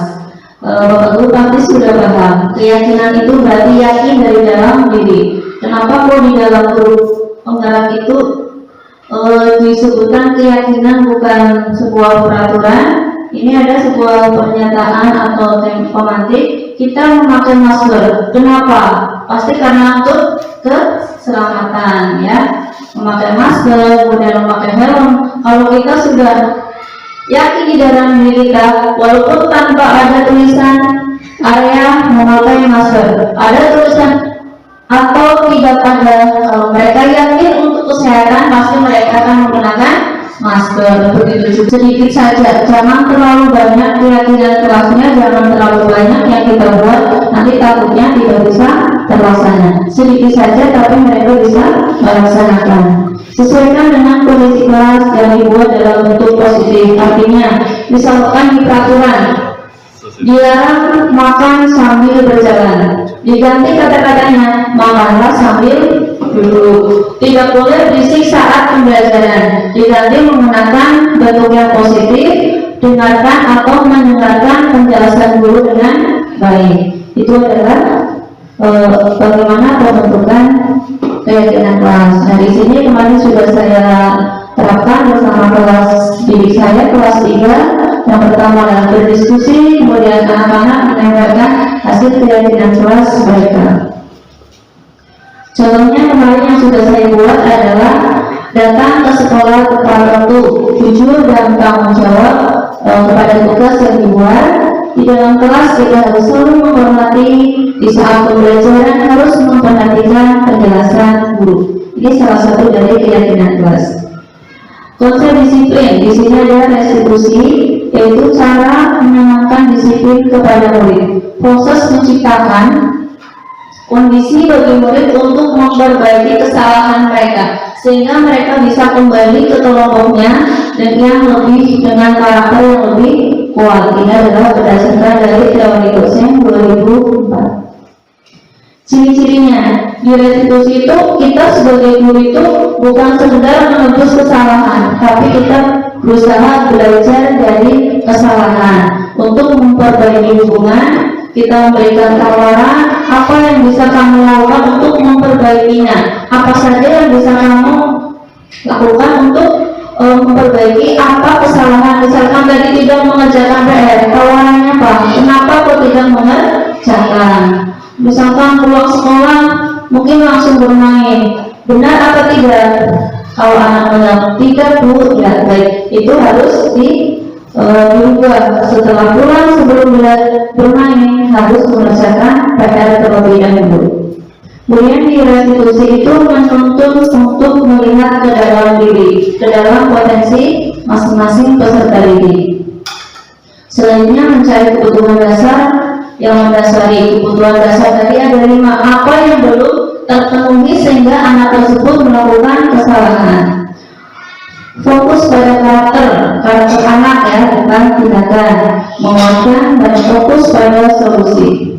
Bapak Ibu pasti sudah paham. Keyakinan itu berarti yakin dari dalam diri. Kenapa kok di dalam huruf penggerak itu disebutkan keyakinan bukan sebuah peraturan? Ini ada sebuah pernyataan atau pemantik. Kita memakai masker. Kenapa? Pasti karena untuk keselamatan, ya. Memakai masker, kemudian memakai helm. Kalau kita sudah yakin di dalam diri kita, walaupun tanpa ada tulisan area memakai masker, ada tulisan atau tidak ada, kalau mereka yakin untuk kesehatan pasti mereka akan menggunakan masker. Begitu juga sedikit saja, jangan terlalu banyak keyakinan kelasnya, jangan terlalu banyak yang kita buat, nanti takutnya tidak bisa terlaksana. Sedikit saja tapi mereka bisa melaksanakan. Sesuaikan dengan kondisi kelas yang dibuat dalam bentuk positif. Artinya, misalkan di peraturan dilarang makan sambil berjalan, diganti kata-katanya makanlah sambil duduk. Tidak boleh berisik saat pembelajaran, diganti menggunakan bentuk yang positif, dengarkan atau mendengarkan penjelasan guru dengan baik. Itu adalah bagaimana pembentukan keyakinan kelas. Nah, di sini kemarin sudah saya terapkan bersama kelas didik saya, kelas 3. Yang pertama adalah berdiskusi, kemudian anak-anak menyampaikan hasil keyakinan kelas mereka. Contohnya kemarin yang sudah saya buat adalah datang ke sekolah tepat waktu, jujur dan tanggung jawab kepada tugas yang dibuat. Di dalam kelas kita harus selalu menghormati, di saat pembelajaran harus memperhatikan penjelasan guru. Ini salah satu dari keyakinan kelas. Konsep disiplin, di sini ada restitusi, yaitu cara menanamkan disiplin kepada murid. Proses menciptakan kondisi bagi murid untuk memperbaiki kesalahan mereka sehingga mereka bisa kembali ke kelompoknya dan yang lebih dengan karakter yang lebih kuat. Ini adalah berdasarkan dari teori dosen 2004. Ciri-cirinya di restitusi itu kita sebagai guru itu bukan sekedar menebus kesalahan, tapi kita berusaha belajar dari kesalahan untuk memperbaiki hubungan. Kita memberikan tawaran apa yang bisa kamu lakukan untuk memperbaikinya, apa saja yang bisa kamu lakukan untuk memperbaiki apa kesalahan. Misalkan tadi tidak mengerjakan PR, tawarannya apa? Kenapa kok tidak mengerjakan? Misalkan pulang sekolah mungkin langsung bermain, benar apa tidak? Kalau anak menjawab tidak bu, ya baik, itu harus diubah. Setelah pulang sebelum bermain harus mengerjakan PR terlebih dahulu. Kemudian di restitusi itu menuntut untuk melihat ke dalam diri, ke dalam potensi masing-masing peserta didik. Selanjutnya mencari kebutuhan dasar yang mendasari. Kebutuhan dasar tadi ada 5. Apa yang belum terpenuhi sehingga anak tersebut melakukan kesalahan. Fokus pada karakter anak ya, bukan tindakan. Menguatkan dan fokus pada solusi.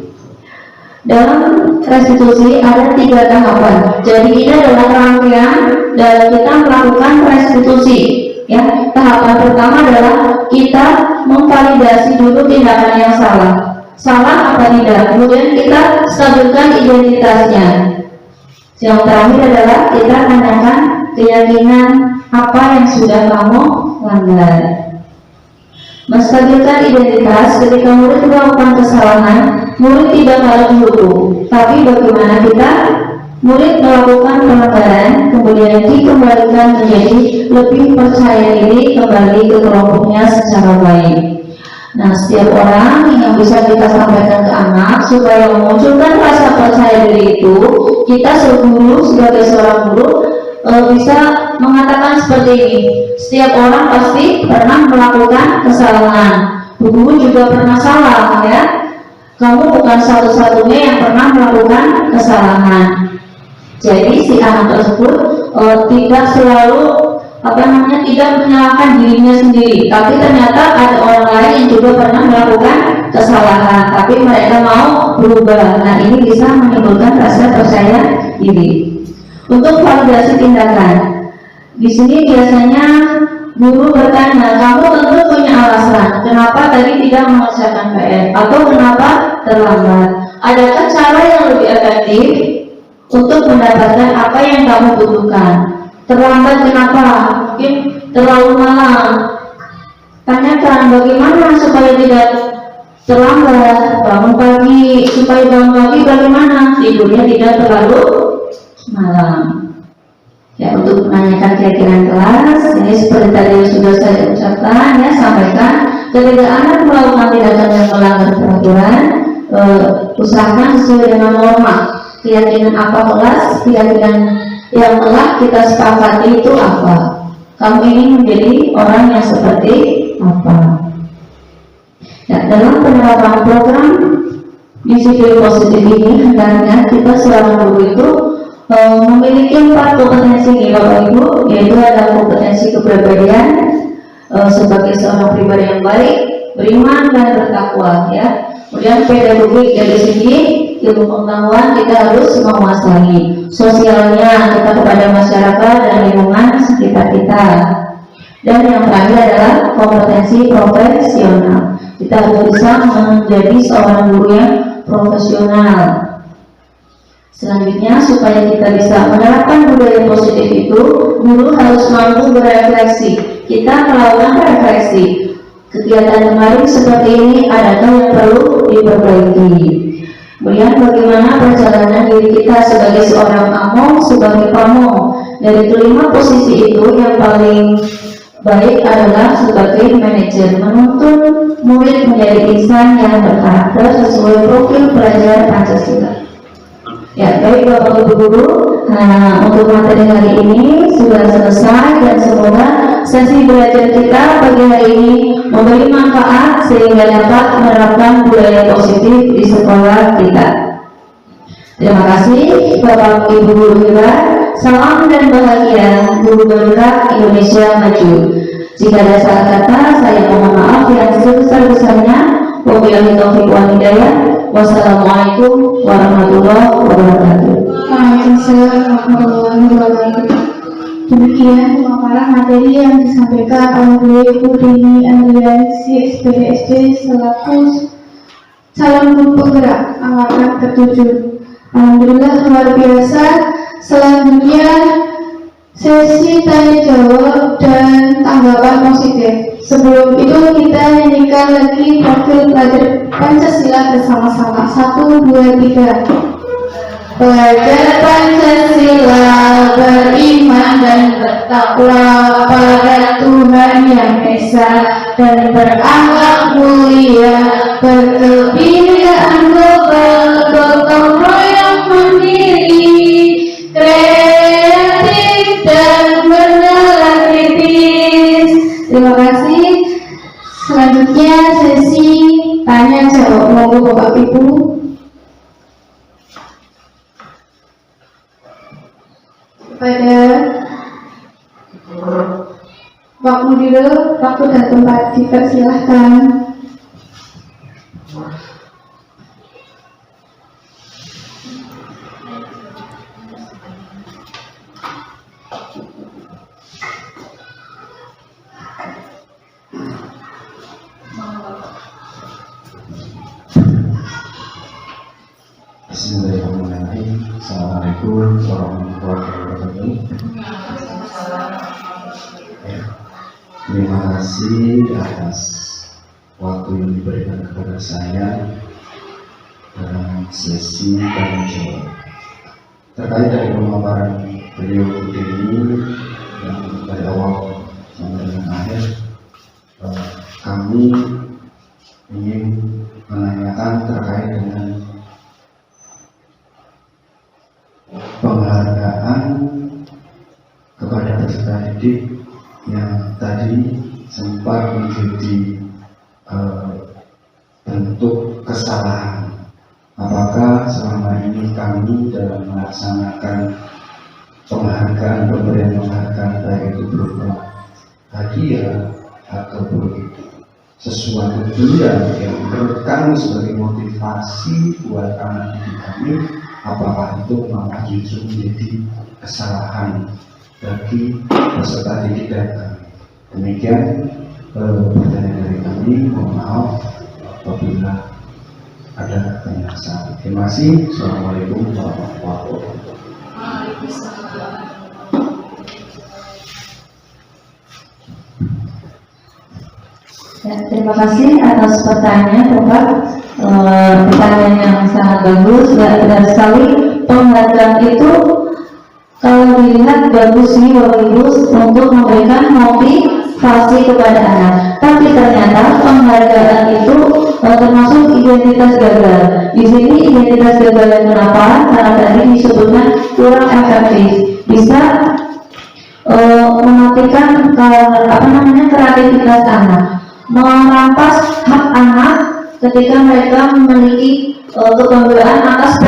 Dalam restitusi ada 3 tahapan. Jadi ini adalah rangkaian dalam kita melakukan restitusi. Ya, tahapan pertama adalah kita memvalidasi dulu tindakan yang salah apa tidak. Kemudian kita stabilkan identitasnya. Yang terakhir adalah kita tanyakan keyakinan apa yang sudah kamu langgar. Menstabilkan identitas. Ketika murid melakukan kesalahan, murid tidak malah dihukum, tapi bagaimana kita murid melakukan pelanggaran kemudian dikembalikan menjadi lebih percaya diri kembali ke kelompoknya secara baik. Nah, setiap orang yang bisa kita sampaikan ke anak supaya memunculkan rasa percaya diri itu, kita sebagai seorang guru bisa mengatakan seperti ini. Setiap orang pasti pernah melakukan kesalahan. Guru juga pernah salah, ya. Kamu bukan satu-satunya yang pernah melakukan kesalahan. Jadi si anak tersebut tidak selalu tidak menyalahkan dirinya sendiri, tapi ternyata ada orang lain yang juga pernah melakukan kesalahan, tapi mereka mau berubah. Nah, ini bisa menimbulkan rasa percaya diri. Untuk validasi tindakan, di sini biasanya guru bertanya, kamu tentu punya alasan kenapa tadi tidak mengerjakan PR atau kenapa terlambat. Adakah cara yang lebih efektif untuk mendapatkan apa yang kamu butuhkan? Terlambat kenapa? Mungkin terlalu malam. Tanyakan bagaimana supaya tidak terlambat. Bangun pagi, supaya bangun pagi bagaimana? Tidurnya tidak terlalu malam. Ya, untuk menanyakan keyakinan kelas, ini seperti tadi yang sudah saya ucapkan, ya, sampaikan. Ketika anak melakukan tindakan yang melanggar peraturan, usahakan sesuai dengan norma. Keyakinan apa kelas, keyakinan yang telah kita sepakati itu apa? Kamu ingin menjadi orang yang seperti apa? Ya, dalam penerapan program disiplin positif ini, hendaknya kita seorang guru itu memiliki 4 kompetensi nih Bapak Ibu, yaitu ada kompetensi kepribadian sebagai seorang pribadi yang baik, beriman dan bertakwa, ya. Kemudian pedagogik, dari sini ilmu pengetahuan kita harus menguasai. Sosialnya kita kepada masyarakat dan lingkungan sekitar kita. Dan yang terakhir adalah kompetensi profesional. Kita harus bisa menjadi seorang guru yang profesional. Selanjutnya, supaya kita bisa menerapkan budaya positif itu, guru harus mampu berefleksi. Kita melakukan refleksi. Kegiatan kemarin seperti ini, adakah yang perlu diperbaiki? Kemudian bagaimana perjalanan diri kita sebagai seorang among, sebagai pamong. Dari kelima posisi itu, yang paling baik adalah sebagai manajer, menuntun murid menjadi insan yang berkarakter sesuai profil pelajar Pancasila. Ya, baik Bapak Ibu Guru, untuk materi hari ini sudah selesai dan semoga sesi belajar kita pagi hari ini memberi manfaat sehingga dapat menerapkan budaya positif di sekolah kita. Terima kasih Bapak Ibu Guru Hira. Salam dan bahagia Guru Berkah Indonesia Maju. Jika ada salah kata, saya mohon maaf yang sebesar-besarnya. Wabillahi taufiq wal hidayah. Wassalamualaikum warahmatullahi wabarakatuh. Waalaikumsalam warahmatullahi wabarakatuh. Demikian pemaparan materi yang disampaikan oleh Bu Ibu Rini Andriani SPDSD selaku calon guru penggerak angkatan ke-7. Alhamdulillah luar biasa. Selanjutnya sesi tanya jawab dan tanggapan positif. Sebelum itu kita nyanyikan lagi profil pelajar Pancasila bersama-sama. 1, 2, 3. Pelajar Pancasila beriman dan bertakwa pada Tuhan Yang Esa dan berakhlak mulia, berkebudayaan global, gotong royong mandiri, kreatif dan bernalar kritis. Terima kasih. Selanjutnya sesi tanya jawab. Monggo Bapak Ibu. Kepada Pak Mudir, waktu dan tempat dipersilahkan. Bismillahirrahmanirrahim. Assalamualaikum warahmatullahi wabarakatuh. Terima kasih atas waktu yang diberikan kepada saya dalam sesi tanya jawab terkait dari pemaparan beliau ini yang dari awal sampai dengan akhir. Kami ingin menanyakan terkait dengan penghargaan kepada peserta didik yang tadi sempat menjadi bentuk kesalahan. Apakah selama ini kami dalam melaksanakan pemberian penghargaan baik itu berupa hadiah atau begitu sesuatu benda yang menurut kami sebagai motivasi buat anak didik kami, apakah itu malah justru menjadi kesalahan bagi peserta didik dan kami. Demikian pertanyaan dari kami. Mohon maaf apabila ada penjelasan. Terima kasih. Assalamualaikum warahmatullahi wabarakatuh. Ya, terima kasih atas pertanyaan Bapak. Pertanyaan yang sangat bagus dan sekali. Penghargaan itu kalau dilihat bagus sih bagus untuk memberikan motivasi kepada anak. Tapi ternyata penghargaan itu termasuk identitas gagal. Di sini identitas gagal yang kenapa? Karena tadi disebutnya kurang efektif, bisa mematikan kreativitas anak, merampas hak anak ketika mereka memiliki kebanggaan atas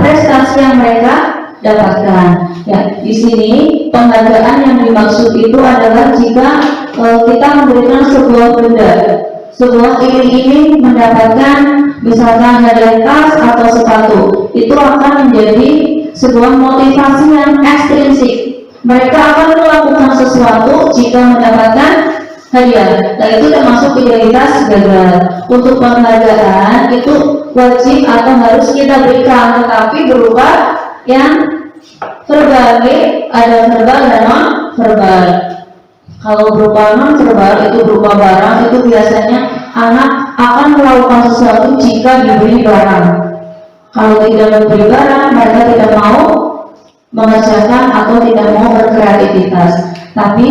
prestasi yang mereka dapatkan. Ya, di sini penghargaan yang dimaksud itu adalah jika kita memberikan sebuah benda, sebuah iming-iming mendapatkan misalkan hadiah tas atau sepatu, itu akan menjadi sebuah motivasi yang ekstrinsik. Mereka akan melakukan sesuatu jika mendapatkan hadiah. Dan itu termasuk identitas gagal. Untuk penghargaan itu wajib atau harus kita berikan, tetapi berupa yang verbal, ada verbal dan non verbal. Kalau berupa non verbal itu berupa barang, itu biasanya anak akan melakukan sesuatu jika diberi barang. Kalau tidak memberi barang, mereka tidak mau mengerjakan atau tidak mau berkreativitas. Tapi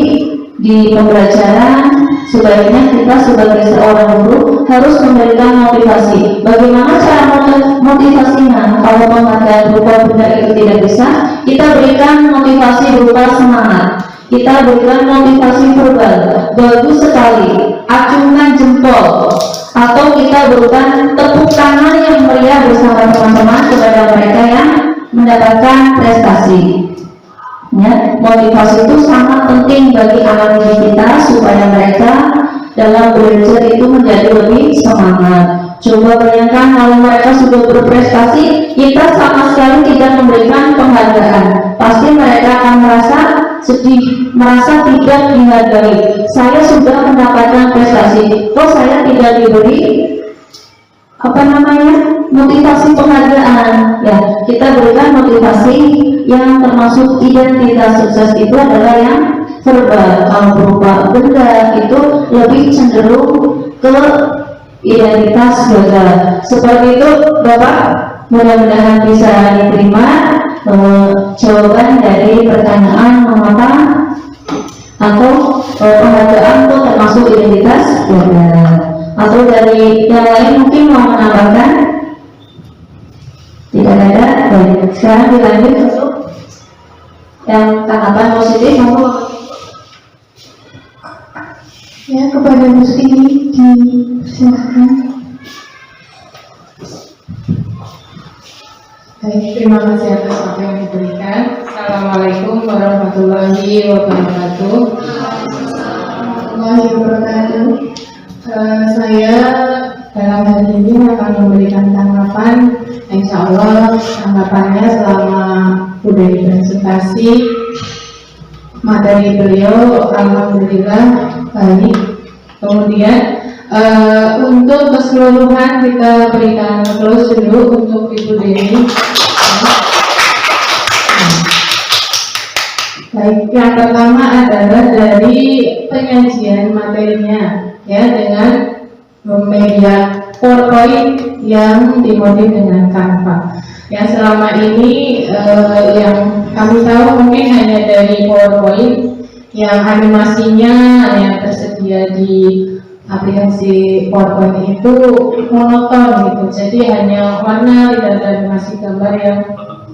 di pembelajaran sebaiknya kita sebagai seorang guru harus memberikan motivasi. Bagaimana cara motivasinya? Kalau penghargaan berupa benda itu tidak bisa, kita berikan motivasi berupa semangat. Kita berikan motivasi verbal. bagus sekali, acungan jempol, atau kita berikan tepuk tangan yang meriah bersama teman-teman kepada mereka yang mendapatkan prestasi. Ya, motivasi itu sangat penting bagi anak didik kita supaya mereka dalam belajar itu menjadi lebih semangat. Coba bayangkan kalau mereka sudah berprestasi, kita sama sekali tidak memberikan penghargaan. Pasti mereka akan merasa sedih, merasa tidak dihargai. Saya sudah mendapatkan prestasi, kok saya tidak diberi motivasi penghargaan. Ya, kita berikan motivasi yang termasuk identitas sukses itu adalah yang verbal. Kalau berupa benda itu lebih cenderung ke identitas gagal. Seperti itu Bapak, mudah-mudahan bisa diterima jawaban dari pertanyaan mengapa atau penghargaan itu termasuk identitas gagal. Atau dari yang lain mungkin mau menambahkan? Tidak ada. Baik, sekarang dilanjut untuk yang tanggapan positif. Ya, kepada Musti dipersilahkan. Baik, terima kasih atas waktu yang diberikan. Assalamualaikum warahmatullahi wabarakatuh. Warahmatullahi wabarakatuh. Saya dalam hari ini akan memberikan tanggapan. Insya Allah tanggapannya selama sudah presentasi materi beliau alhamdulillah baik. Kemudian untuk keseluruhan kita berikan close dulu untuk Ibu Deni. Baik, yang pertama adalah dari penyajian materinya ya dengan media PowerPoint yang dimodif dengan Canva. Yang selama ini yang kami tahu mungkin hanya dari PowerPoint yang animasinya yang tersedia di aplikasi PowerPoint itu monoton gitu. Jadi hanya warna, tidak ada animasi gambar yang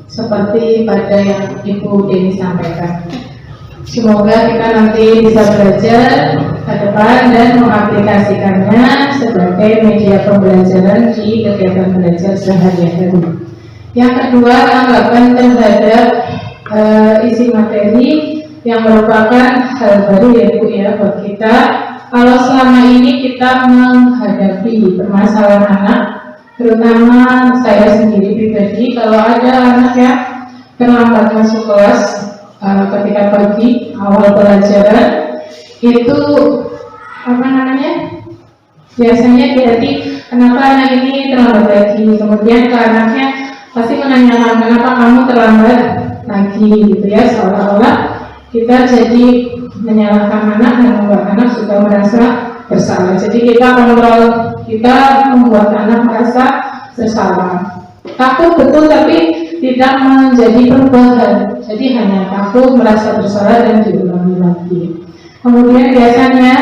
seperti pada yang Ibu Deni sampaikan. Semoga kita nanti bisa belajar ke depan dan mengaplikasikannya sebagai media pembelajaran di kegiatan belajar sehari-hari. Yang kedua, tanggapan terhadap isi materi yang merupakan hal baru ya Bu ya buat kita. Kalau selama ini kita menghadapi permasalahan anak, terutama saya sendiri pribadi, kalau ada anak yang terlambat masuk kelas ketika pagi awal pelajaran itu biasanya hati kenapa anak ini terlambat lagi, kemudian ke anaknya pasti menanyakan kenapa kamu terlambat lagi gitu ya, seolah-olah kita jadi menyalahkan anak dan membuat anak sudah merasa bersalah. Jadi kita kontrol, kita membuat anak merasa bersalah. Takut betul tapi tidak menjadi perubahan. Jadi hanya takut, merasa bersalah dan diulangi lagi. Kemudian biasanya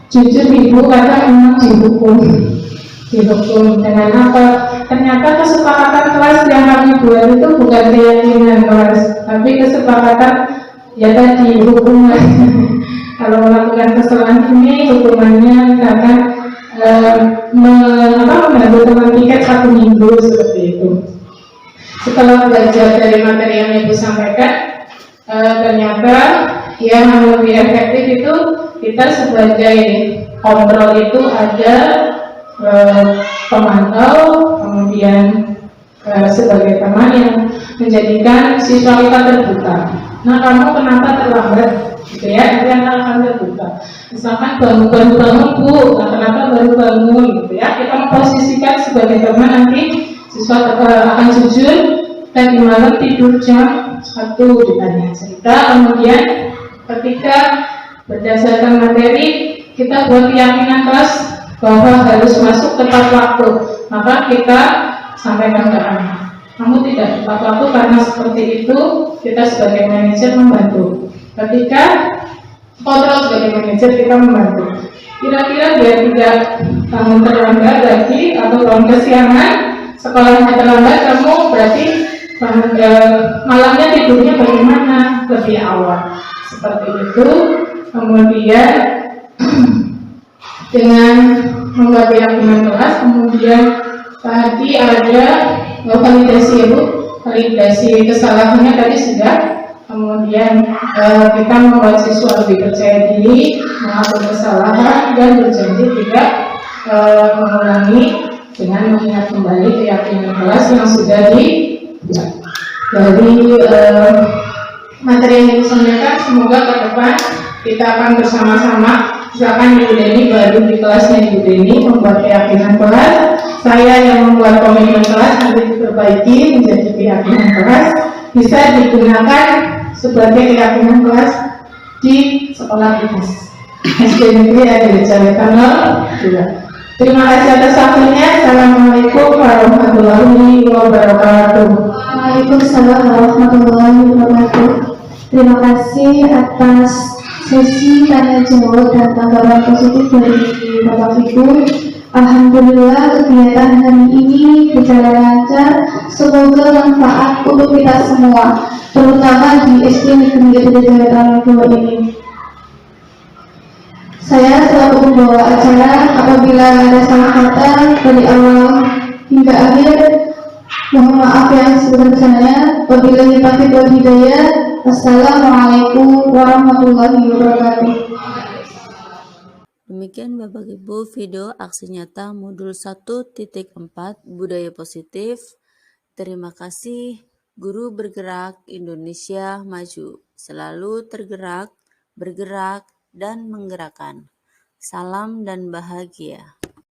jujur Ibu kata memang dihukum dengan apa? Ternyata kesepakatan kelas yang kami buat itu bukan keyakinan kelas, tapi kesepakatan ya tadi hukuman. Kalau melakukan kesalahan ini hukumannya akan mengambil teman tiket 1 minggu seperti itu. Setelah belajar dari materi yang Ibu sampaikan, ternyata yang lebih efektif itu kita sebagai kontrol itu ada pemantau, kemudian sebagai teman yang menjadikan siswa kita terbuka. Nah, kamu kenapa terlambat? Gitu ya, nanti anak akan terbuka. Misalkan bangun Bu, nah kenapa baru bangun? Gitu ya, kita memposisikan sebagai teman nanti siswa akan jujur tadi malam tidur jam 1 ditanya cerita, kemudian ketika berdasarkan materi kita buat keyakinan kelas bahwa harus masuk tepat waktu, maka kita sampaikan ke anak, kamu tidak tepat waktu karena seperti itu. Kita sebagai manajer membantu, ketika kontrol sebagai manajer kita membantu, kira-kira biar tidak bangun terlambat lagi atau bangun kesiangan, sekolahnya terlambat, kamu berarti malamnya tidurnya bagaimana, lebih awal seperti itu. Kemudian dengan membuat keyakinan kelas. Kemudian tadi ada validasi ya Bu, validasi kesalahannya tadi sudah. Kemudian kita membuat siswa lebih percaya diri, mengaku kesalahan, dan berjanji tidak mengulangi dengan mengingat kembali keyakinan kelas yang sudah dibuat. Dari materi yang disampaikan, semoga ke depan kita akan bersama-sama, misalkan Ibu Deni baru di kelasnya Ibu Deni membuat keyakinan kelas, saya yang membuat komitmen kelas nanti diperbaiki menjadi keyakinan kelas, bisa digunakan sebagai keyakinan kelas di sekolah kita. SD Negeri ada Jawa Tengah 2. Terima kasih atas waktunya. Assalamualaikum warahmatullahi wabarakatuh. Waalaikumsalam warahmatullahi wabarakatuh. Terima kasih atas sesi tanya jawab dan tanggapan positif dari Bapak Ibu. Alhamdulillah kegiatan hari ini berjalan lancar. Semoga manfaat untuk kita semua, terutama di SD Negeri Jawa Tengah 2 ini. Saya selaku pembawa acara, apabila ada salah kata dari awal hingga akhir, mohon maaf yang sebesar-besarnya. Wabillahi taufiq wal hidayah. Wassalamualaikum warahmatullahi wabarakatuh. Demikian Bapak Ibu video aksi nyata modul 1.4 Budaya Positif. Terima kasih. Guru Bergerak Indonesia Maju. Selalu tergerak, bergerak, dan menggerakkan. Salam dan bahagia.